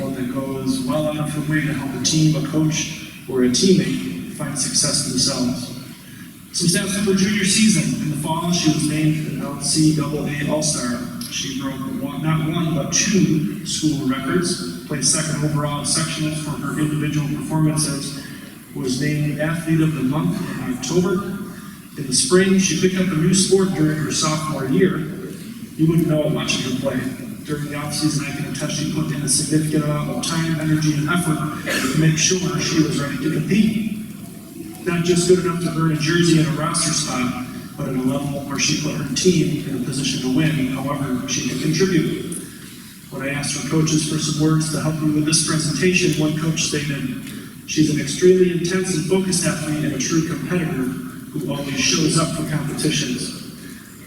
Speaker 2: one that goes well out of her way to help a team, a coach, or a teammate find success themselves. Some stats from her junior season. In the fall, she was named an NCAA All-Star. She broke not one, but 2 school records, placed second overall at sectionals for her individual performances, was named Athlete of the Month in October. In the spring, she picked up a new sport during her sophomore year. You wouldn't know it watching her play. During the offseason, I can attest she put in a significant amount of time, energy, and effort to make sure she was ready to compete. Not just good enough to earn a jersey and a roster spot, but at a level where she put her team in a position to win, however she could contribute. When I asked her coaches for some words to help me with this presentation, one coach stated, "She's an extremely intense and focused athlete and a true competitor who always shows up for competitions.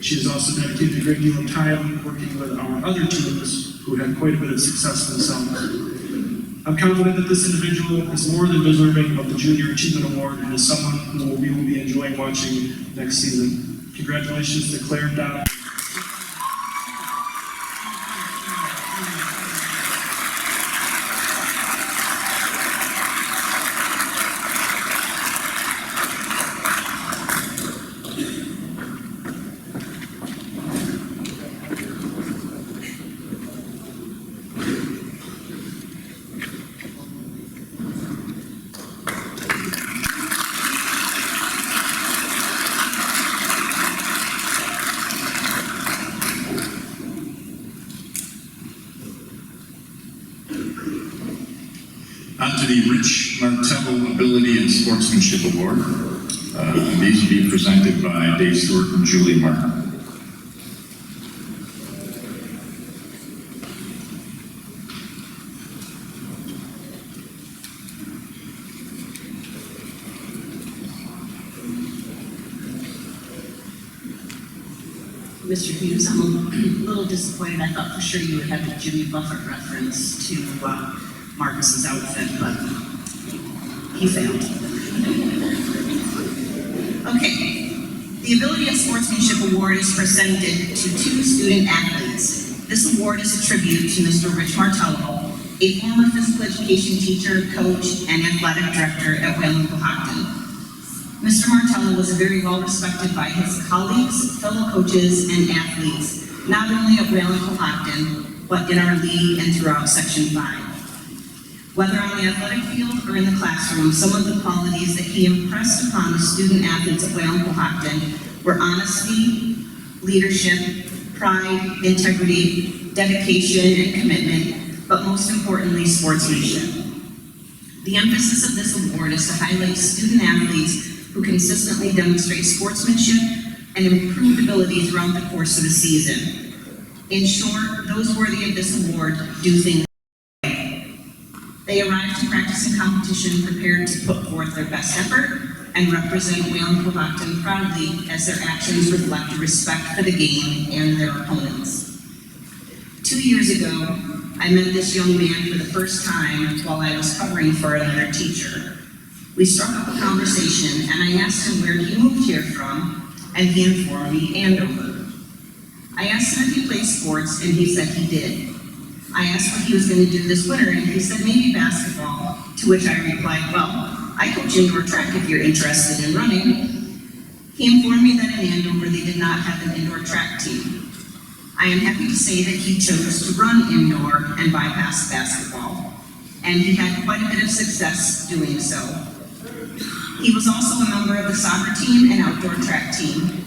Speaker 2: She has also dedicated a great deal of time working with our other teams who had quite a bit of success themselves." I'm confident that this individual is more than deserving of the Junior Achievement Award and is someone who we will be enjoying watching next season. Congratulations to Claire Dodd.
Speaker 1: On to the Rich Martello Ability and Sportsmanship Award. These will be presented by Dave Stewart and Julie Martin.
Speaker 9: Mr. Hughes, I'm a little disappointed. I thought for sure you would have the Jimmy Buffett reference to Marcus's outfit, but he failed. Okay, the Ability and Sportsmanship Award is presented to two student athletes. This award is a tribute to Mr. Rich Martello, a former physical education teacher, coach, and athletic director at Wayland-Cohocton. Mr. Martello was very well respected by his colleagues, fellow coaches, and athletes, not only at Wayland-Cohocton, but in our league and throughout Section 5. Whether on the athletic field or in the classroom, some of the qualities that he impressed upon the student athletes at Wayland-Cohocton were honesty, leadership, pride, integrity, dedication, and commitment, but most importantly, sportsmanship. The emphasis of this award is to highlight student athletes who consistently demonstrate sportsmanship and improved ability throughout the course of the season. In short, those worthy of this award do things. They arrive to practice and competition prepared to put forth their best effort and represent Wayland-Cohocton proudly as their actions reflect a respect for the game and their opponents. 2 years ago, I met this young man for the first time while I was covering for another teacher. We struck up a conversation and I asked him where he moved here from, and he informed me Andover. I asked him if he played sports and he said he did. I asked what he was going to do this winter, and he said maybe basketball, to which I replied, well, I coach indoor track if you're interested in running. He informed me that in Andover they did not have an indoor track team. I am happy to say that he chose to run indoor and bypass basketball, and he had quite a bit of success doing so. He was also a member of the soccer team and outdoor track team.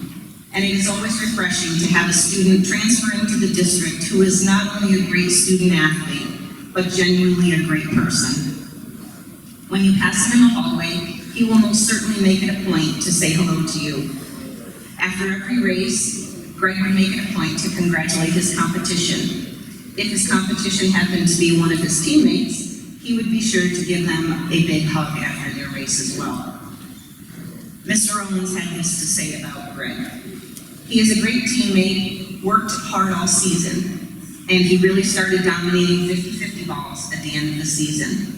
Speaker 9: And it is always refreshing to have a student transfer into the district who is not only a great student athlete, but genuinely a great person. When you pass him in the hallway, he will most certainly make it a point to say hello to you. After every race, Greg would make it a point to congratulate his competition. If his competition happened to be one of his teammates, he would be sure to give them a big hug after their race as well. Mr. Owens had this to say about Greg. He is a great teammate, worked hard all season, and he really started dominating 50-50 balls at the end of the season.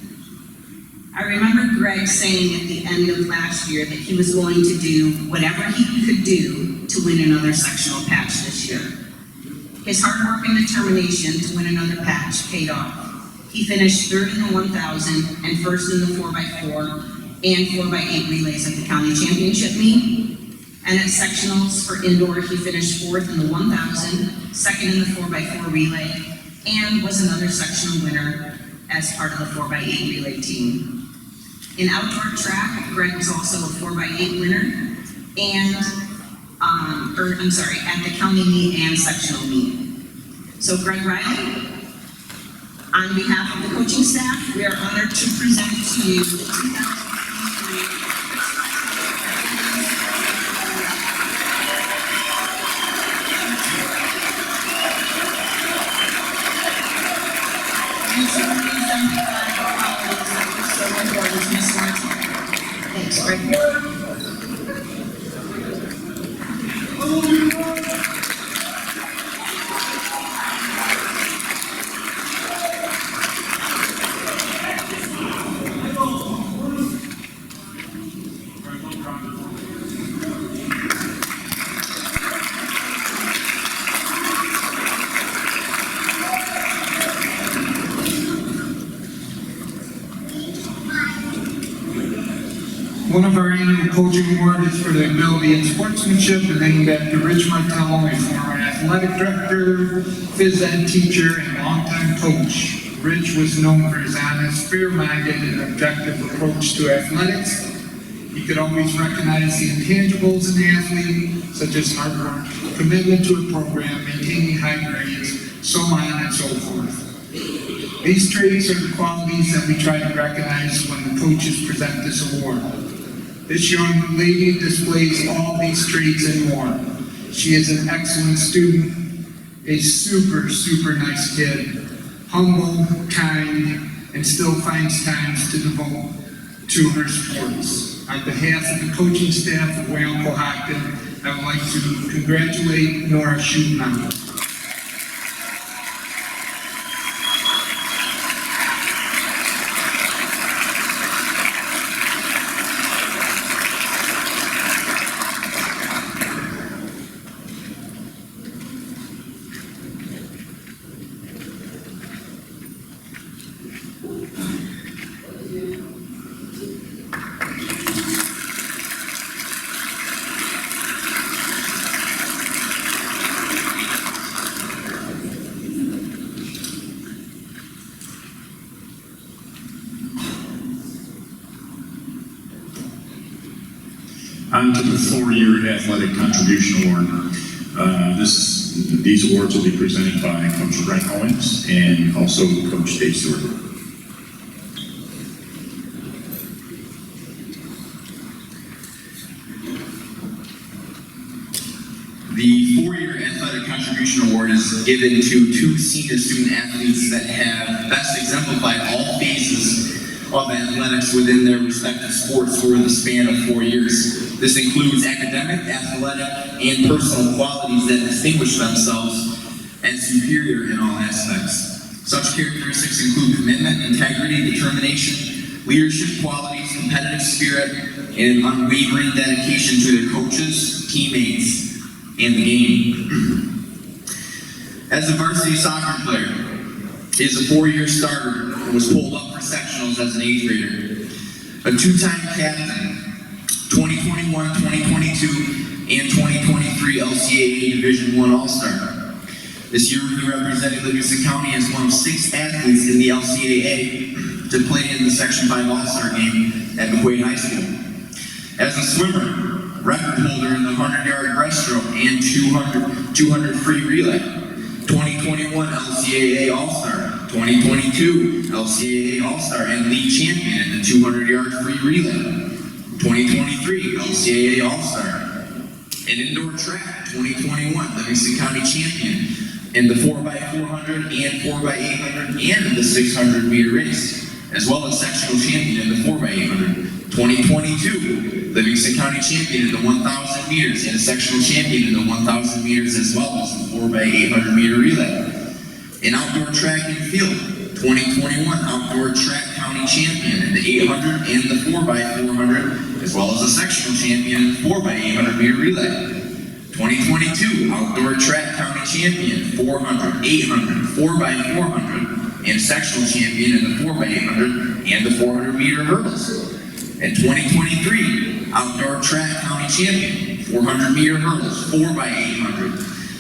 Speaker 9: I remember Greg saying at the end of last year that he was going to do whatever he could do to win another sectional patch this year. His hard work and determination to win another patch paid off. He finished third in the 1,000 and first in the 4x4 and 4x8 relays at the county championship meet. And at sectionals for indoor, he finished fourth in the 1,000, second in the 4x4 relay, and was another sectional winner as part of the 4x8 relay team.
Speaker 5: In outdoor track, Greg was also a 4x8 winner, and, at the county meet and sectional meet. So Greg Riley, on behalf of the coaching staff, we are honored to present to you the 2023 Thanks, Greg.
Speaker 7: One of our annual coaching awards is for the ability and sportsmanship, and named after Rich Martello, a former athletic director, phys ed teacher, and longtime coach. Rich was known for his honest, fair-minded, and objective approach to athletics. He could always recognize the intangibles in the athlete, such as hard work, commitment to a program, maintaining high grades, so on and so forth. These traits are the qualities that we try to recognize when the coaches present this award. This young lady displays all these traits and more. She is an excellent student, a super, super nice kid, humble, kind, and still finds times to devote to her sports. On behalf of the coaching staff of Wayland-Cohocton, I would like to congratulate Nora Schumann.
Speaker 1: On to the 4-year athletic contribution award. These awards will be presented by Coach Brent Owens and also Coach Dave Stewart.
Speaker 6: The 4-year athletic contribution award is given to 2 senior student athletes that have best exemplified all phases of athletics within their respective sports over the span of 4 years. This includes academic, athletic, and personal qualities that distinguish themselves as superior in all aspects. Such characteristics include commitment, integrity, determination, leadership qualities, competitive spirit, and unwavering dedication to their coaches, teammates, and the game. As a varsity soccer player, he is a 4-year starter and was pulled up for sectionals as an 8th grader. A 2-time captain, 2021, 2022, and 2023 LCAA Division I All-Star. This year he represented Livingston County as one of 6 athletes in the LCAA to play in the Section 5 All-Star game at McQuaid High School. As a swimmer, record holder in the 100-yard breaststroke and 200 free relay. 2021 LCAA All-Star, 2022 LCAA All-Star and league champion in the 200-yard free relay. 2023 LCAA All-Star. In indoor track, 2021 Livingston County champion in the 4x400 and 4x800 and the 600 meter race, as well as sectional champion in the 4x800. 2022 Livingston County champion in the 1,000 meters and a sectional champion in the 1,000 meters, as well as the 4x800 meter relay. In outdoor track and field, 2021 outdoor track county champion in the 800 and the 4x400, as well as a sectional champion in the 4x800 meter relay. 2022 outdoor track county champion, 400, 800, 4x400, and sectional champion in the 4x800 and the 400 meter hurdles. And 2023 outdoor track county champion, 400 meter hurdles, 4x800,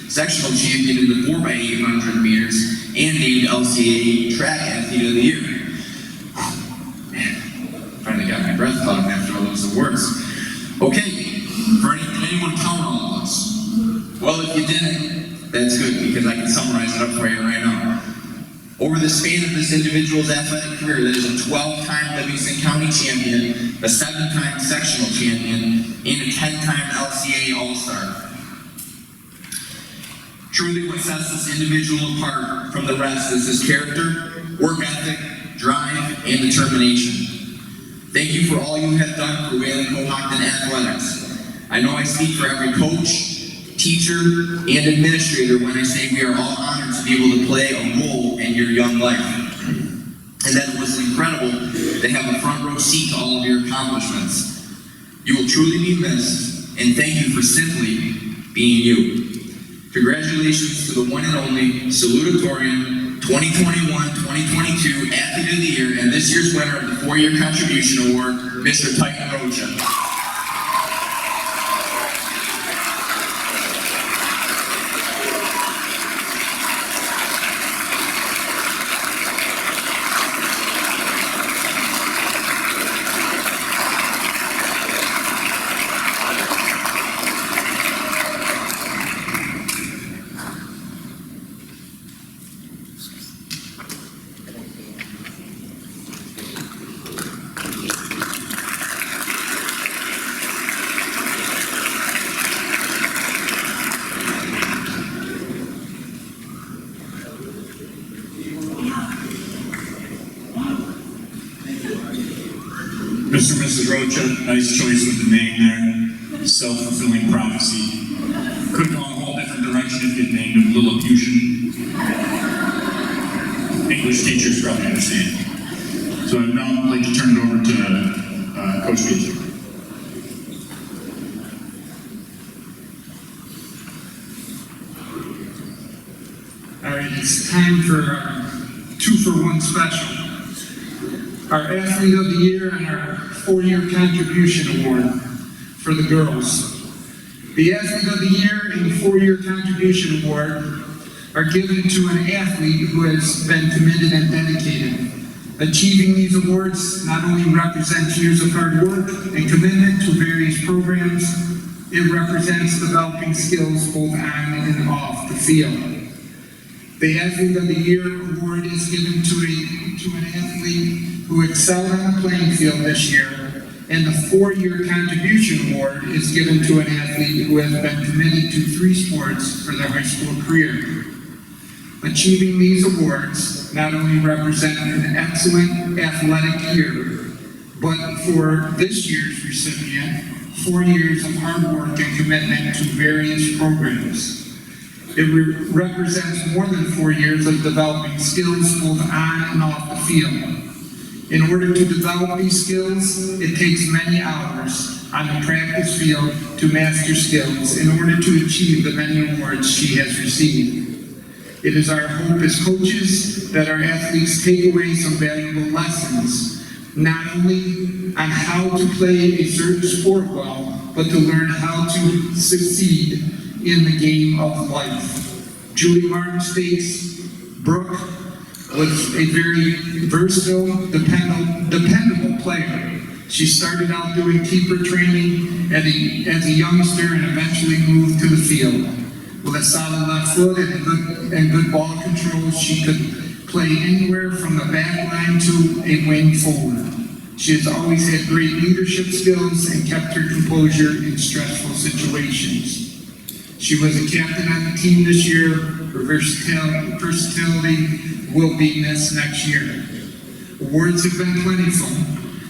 Speaker 6: sectional champion in the 4x800 meters, and named LCAA Track Athlete of the Year. Man, finally got my breath about them after all those awards. Okay, did anyone count all of us? Well, if you didn't, that's good, because I can summarize it up for you right now. Over the span of this individual's athletic career, that is a 12-time Livingston County champion, a 7-time sectional champion, and a 10-time LCA All-Star. Truly what sets this individual apart from the rest is his character, work ethic, drive, and determination. Thank you for all you have done for Wayland-Cohocton athletics. I know I speak for every coach, teacher, and administrator when I say we are all honored to be able to play a role in your young life. And that it was incredible to have a front row seat to all of your accomplishments. You will truly be missed, and thank you for simply being you. Congratulations to the one and only salutatorian 2021-2022 Athlete of the Year and this year's winner of the 4-year contribution award, Mr. Titan Rocha.
Speaker 1: Mr. and Mrs. Rocha, nice choice with the name there. Self-fulfilling prophecy. Could have gone a whole different direction if you'd named him Lilliputian. English teachers probably understand. So I'd now like to turn it over to Coach Beasley.
Speaker 7: All right, it's time for our 2-for-1 special. Our Athlete of the Year and our 4-year contribution award for the girls. The Athlete of the Year and the 4-year contribution award are given to an athlete who has been committed and dedicated. Achieving these awards not only represents years of hard work and commitment to various programs, it represents developing skills both on and off the field. The Athlete of the Year award is given to an athlete who excelled on the playing field this year, and the 4-year contribution award is given to an athlete who has been committed to 3 sports for their high school career. Achieving these awards not only represent an excellent athletic year, but for this year's recipient, 4 years of hard work and commitment to various programs. It represents more than 4 years of developing skills both on and off the field. In order to develop these skills, it takes many hours on the practice field to master skills in order to achieve the many awards she has received. It is our hope as coaches that our athletes take away some valuable lessons, not only on how to play a certain sport well, but to learn how to succeed in the game of life. Julie Martin states, Brooke was a very versatile, dependable player. She started out doing keeper training as a youngster and eventually moved to the field. With a solid left foot and good ball control, she could play anywhere from the back line to a wing forward. She has always had great leadership skills and kept her composure in stressful situations. She was a captain on the team this year. Her versatility will be missed next year. Awards have been plentiful.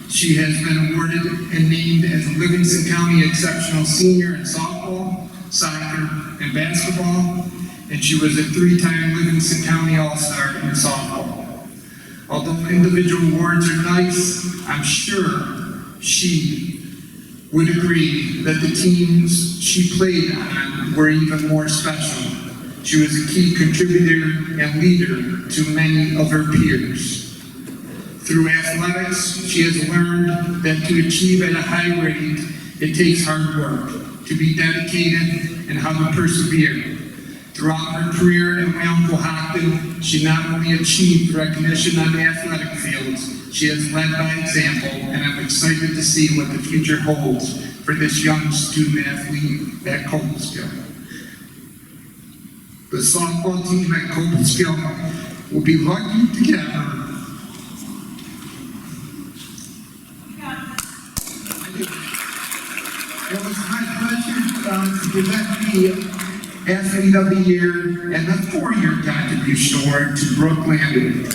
Speaker 7: She has been awarded and named as a Livingston County Exceptional Senior in softball, soccer, and basketball, and she was a 3-time Livingston County All-Star in softball. Although individual awards are nice, I'm sure she would agree that the teams she played on were even more special. She was a key contributor and leader to many of her peers. Through athletics, she has learned that to achieve at a high rate, it takes hard work, to be dedicated, and how to persevere. Throughout her career at Wayland-Cohocton, she not only achieved recognition on the athletic fields, She has led by example, and I'm excited to see what the future holds for this young student athlete at Coplesville. The softball team at Coplesville will be lucky to get her. It was my pleasure to present the Athlete of the Year and the 4-year contribution award to Brooke Landon.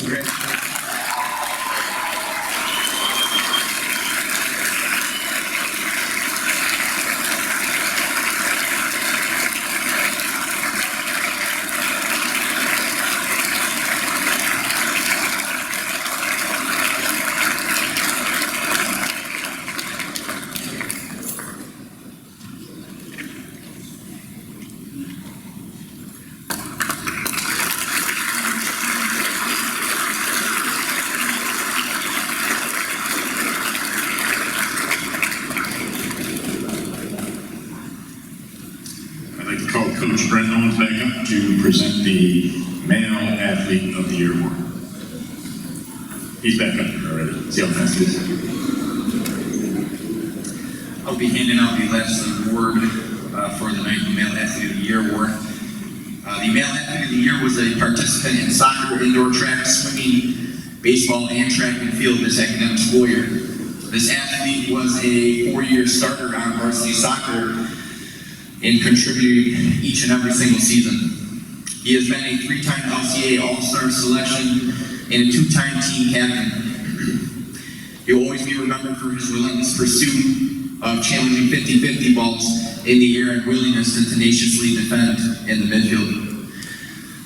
Speaker 1: Coach Brent Owens back up to present the Male Athlete of the Year award. He's back up there already. See how fast it is.
Speaker 6: I'll be handing out the last award for the Male Athlete of the Year award. The Male Athlete of the Year was a participant in soccer, indoor track, swimming, baseball, and track and field this academic school year. This athlete was a 4-year starter on varsity soccer and contributing each and every single season. He has been a 3-time LCA All-Star selection and a 2-time team captain. He will always be remembered for his relentless pursuit of challenging 50-50 balls in the air and willingness to tenaciously defend in the midfield.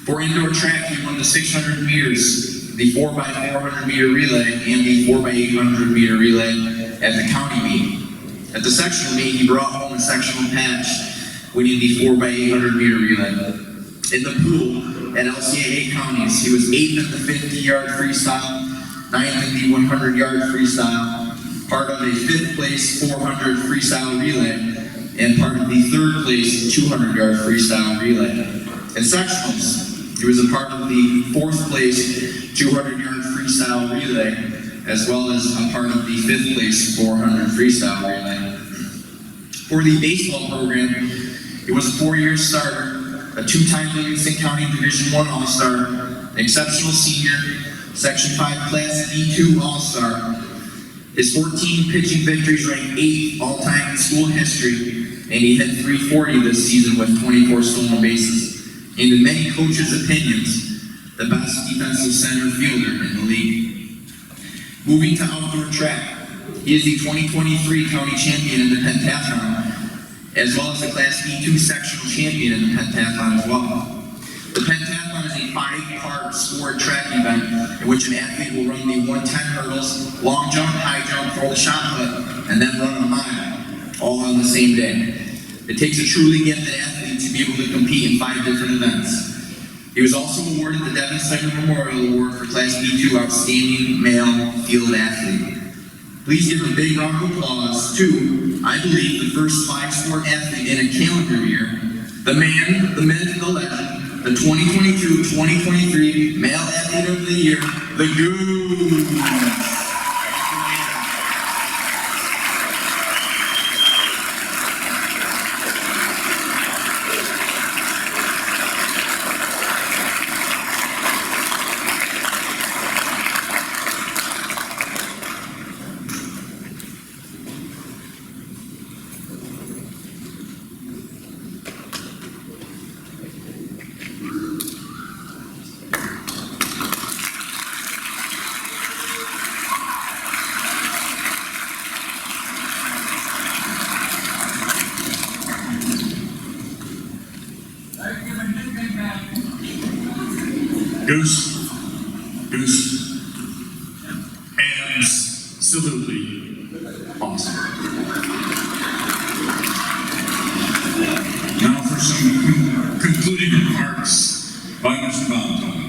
Speaker 6: For indoor track, he won the 600 meters, the 4x400 meter relay, and the 4x800 meter relay at the county meet. At the sectional meet, he brought home a sectional patch, winning the 4x800 meter relay. In the pool at LCA 8 counties, he was 8th in the 50-yard freestyle, 9th in the 100-yard freestyle, part of a 5th place 400 freestyle relay, and part of the 3rd place 200-yard freestyle relay. In sectionals, he was a part of the 4th place 200-yard freestyle relay, as well as a part of the 5th place 400 freestyle relay. For the baseball program, he was a 4-year starter, a 2-time Livingston County Division I All-Star, an exceptional senior, Section 5 Class D2 All-Star. His 14 pitching victories ranked 8th all-time in school history, and he hit .340 this season with 24 stolen bases. And in many coaches' opinions, the best defensive center fielder in the league. Moving to outdoor track, he is the 2023 county champion in the pentathlon, as well as the Class D2 sectional champion in the pentathlon as well. The pentathlon is a 5-part sport track event in which an athlete will run the 110 hurdles, long jump, high jump, throw the shot put, and then run a mile, all on the same day. It takes a truly gifted athlete to be able to compete in 5 different events. He was also awarded the Devin Snyder Memorial Award for Class D2 Outstanding Male Field Athlete. Please give a big round of applause to, I believe, the first 5-sport athlete in a calendar year, the man, the myth, the legend, the 2022-2023 Male Athlete of the Year, the Goose.
Speaker 1: Goose, absolutely awesome. Now for some concluding remarks by Mr. Valentine.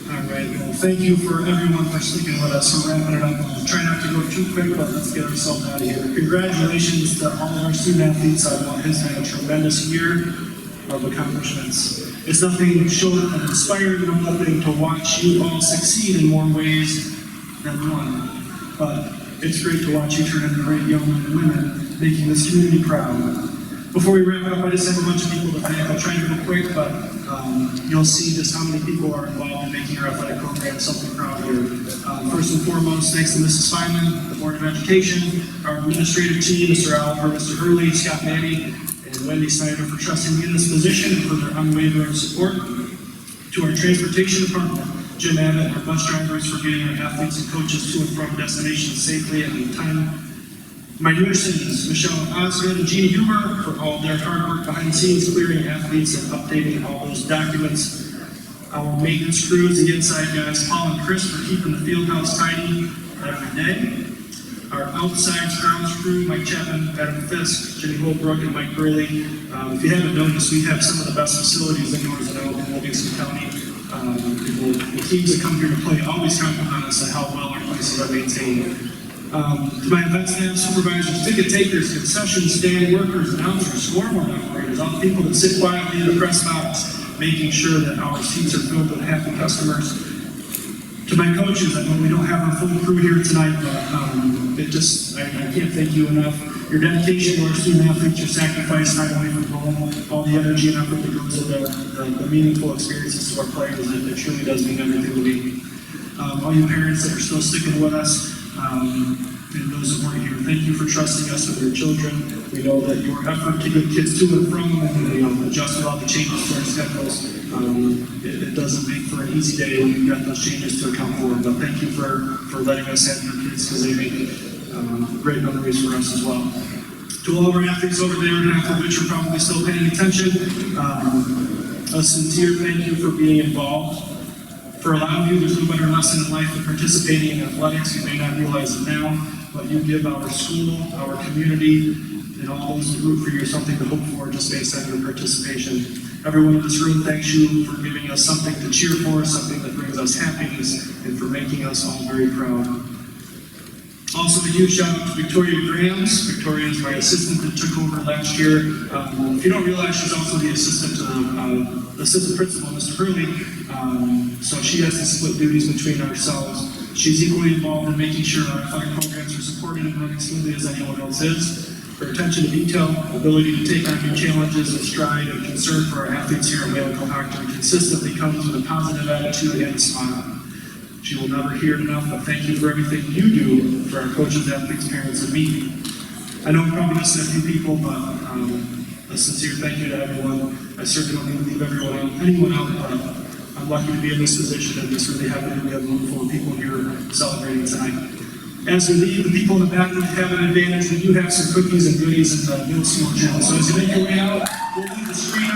Speaker 2: All right, well, thank you for everyone for sticking with us. We're wrapping it up. We'll try not to go too quick, but let's get ourselves out of here. Congratulations to all of our student athletes on what has been a tremendous year of accomplishments. It's nothing short of inspiring, and I'm hoping to watch you all succeed in more ways than one. But it's great to watch you turn into great young men and women, making this community proud. Before we wrap it up, I just have a bunch of people to thank. I'll try to go quick, but you'll see just how many people are involved in making our athletic program something proud here. First and foremost, thanks to Mrs. Feynman, the Board of Education, our administrative team, Mr. Oliver, Mr. Hurley, Scott Manny, and Wendy Snyder for trusting me in this position and for their unwavering support. To our transportation department, Jim Abbott, our bus drivers for getting our athletes and coaches to and from destinations safely and in time. My nurses, Michelle Osgood and Jeannie Huber, for all their hard work behind the scenes, clearing athletes and updating all those documents. Our maintenance crews, the inside guys, Paul and Chris, for keeping the field house tidy every day. Our outside grounds crew, Mike Chapman, Adam Fisk, Jenny Holbrook, and Mike Burley. If you haven't noticed, we have some of the best facilities in North and in Livingston County. The teams that come here to play always compliment us on how well our places are maintained. To my event staff, supervisors, ticket takers, concession stand workers, announcers, scoreboard operators, all the people that sit quietly in the press box, making sure that our seats are filled with happy customers. To my coaches, I know we don't have our full crew here tonight, but I can't thank you enough. Your dedication to our student athletes, your sacrifice, time away from home, all the energy and effort that goes into the meaningful experiences to our players, it truly does mean everything to me. All you parents that are still sticking with us, and those that weren't here, thank you for trusting us with your children. We know that your effort to get kids to and from and adjust with all the changes to our schedules, it doesn't make for an easy day when you've got those changes to account for. But thank you for letting us have your kids, because they make great memories for us as well. To all of our athletes over there, half of which are probably still paying attention, a sincere thank you for being involved. For a lot of you, there's no better lesson in life than participating in athletics. You may not realize it now, but you give our school, our community, and all those who root for you something to hope for just based on your participation. Everyone in this room thanks you for giving us something to cheer for, something that brings us happiness, and for making us all very proud. Also, a huge shout out to Victoria Grams. Victoria is my assistant that took over last year. If you don't realize, she's also the assistant to assistant principal, Mr. Hurley. So she has to split duties between ourselves. She's equally involved in making sure our athletic programs are supported and running smoothly as anyone else is. Her attention to detail, ability to take on new challenges with stride, and concern for our athletes here at Wayland-Cohocton consistently comes with a positive attitude and a smile. She will never hear it enough, but thank you for everything you do for our coaches, athletes, parents, and me. I know I'm probably missing a few people, but a sincere thank you to everyone. I certainly don't need to leave anyone out, but I'm lucky to be in this position, and just really happy that we have a room full of people here celebrating tonight. As we leave, the people in the back have an advantage. We do have some cookies and goodies in the middle school gym. So as you make your way out, we'll leave the screen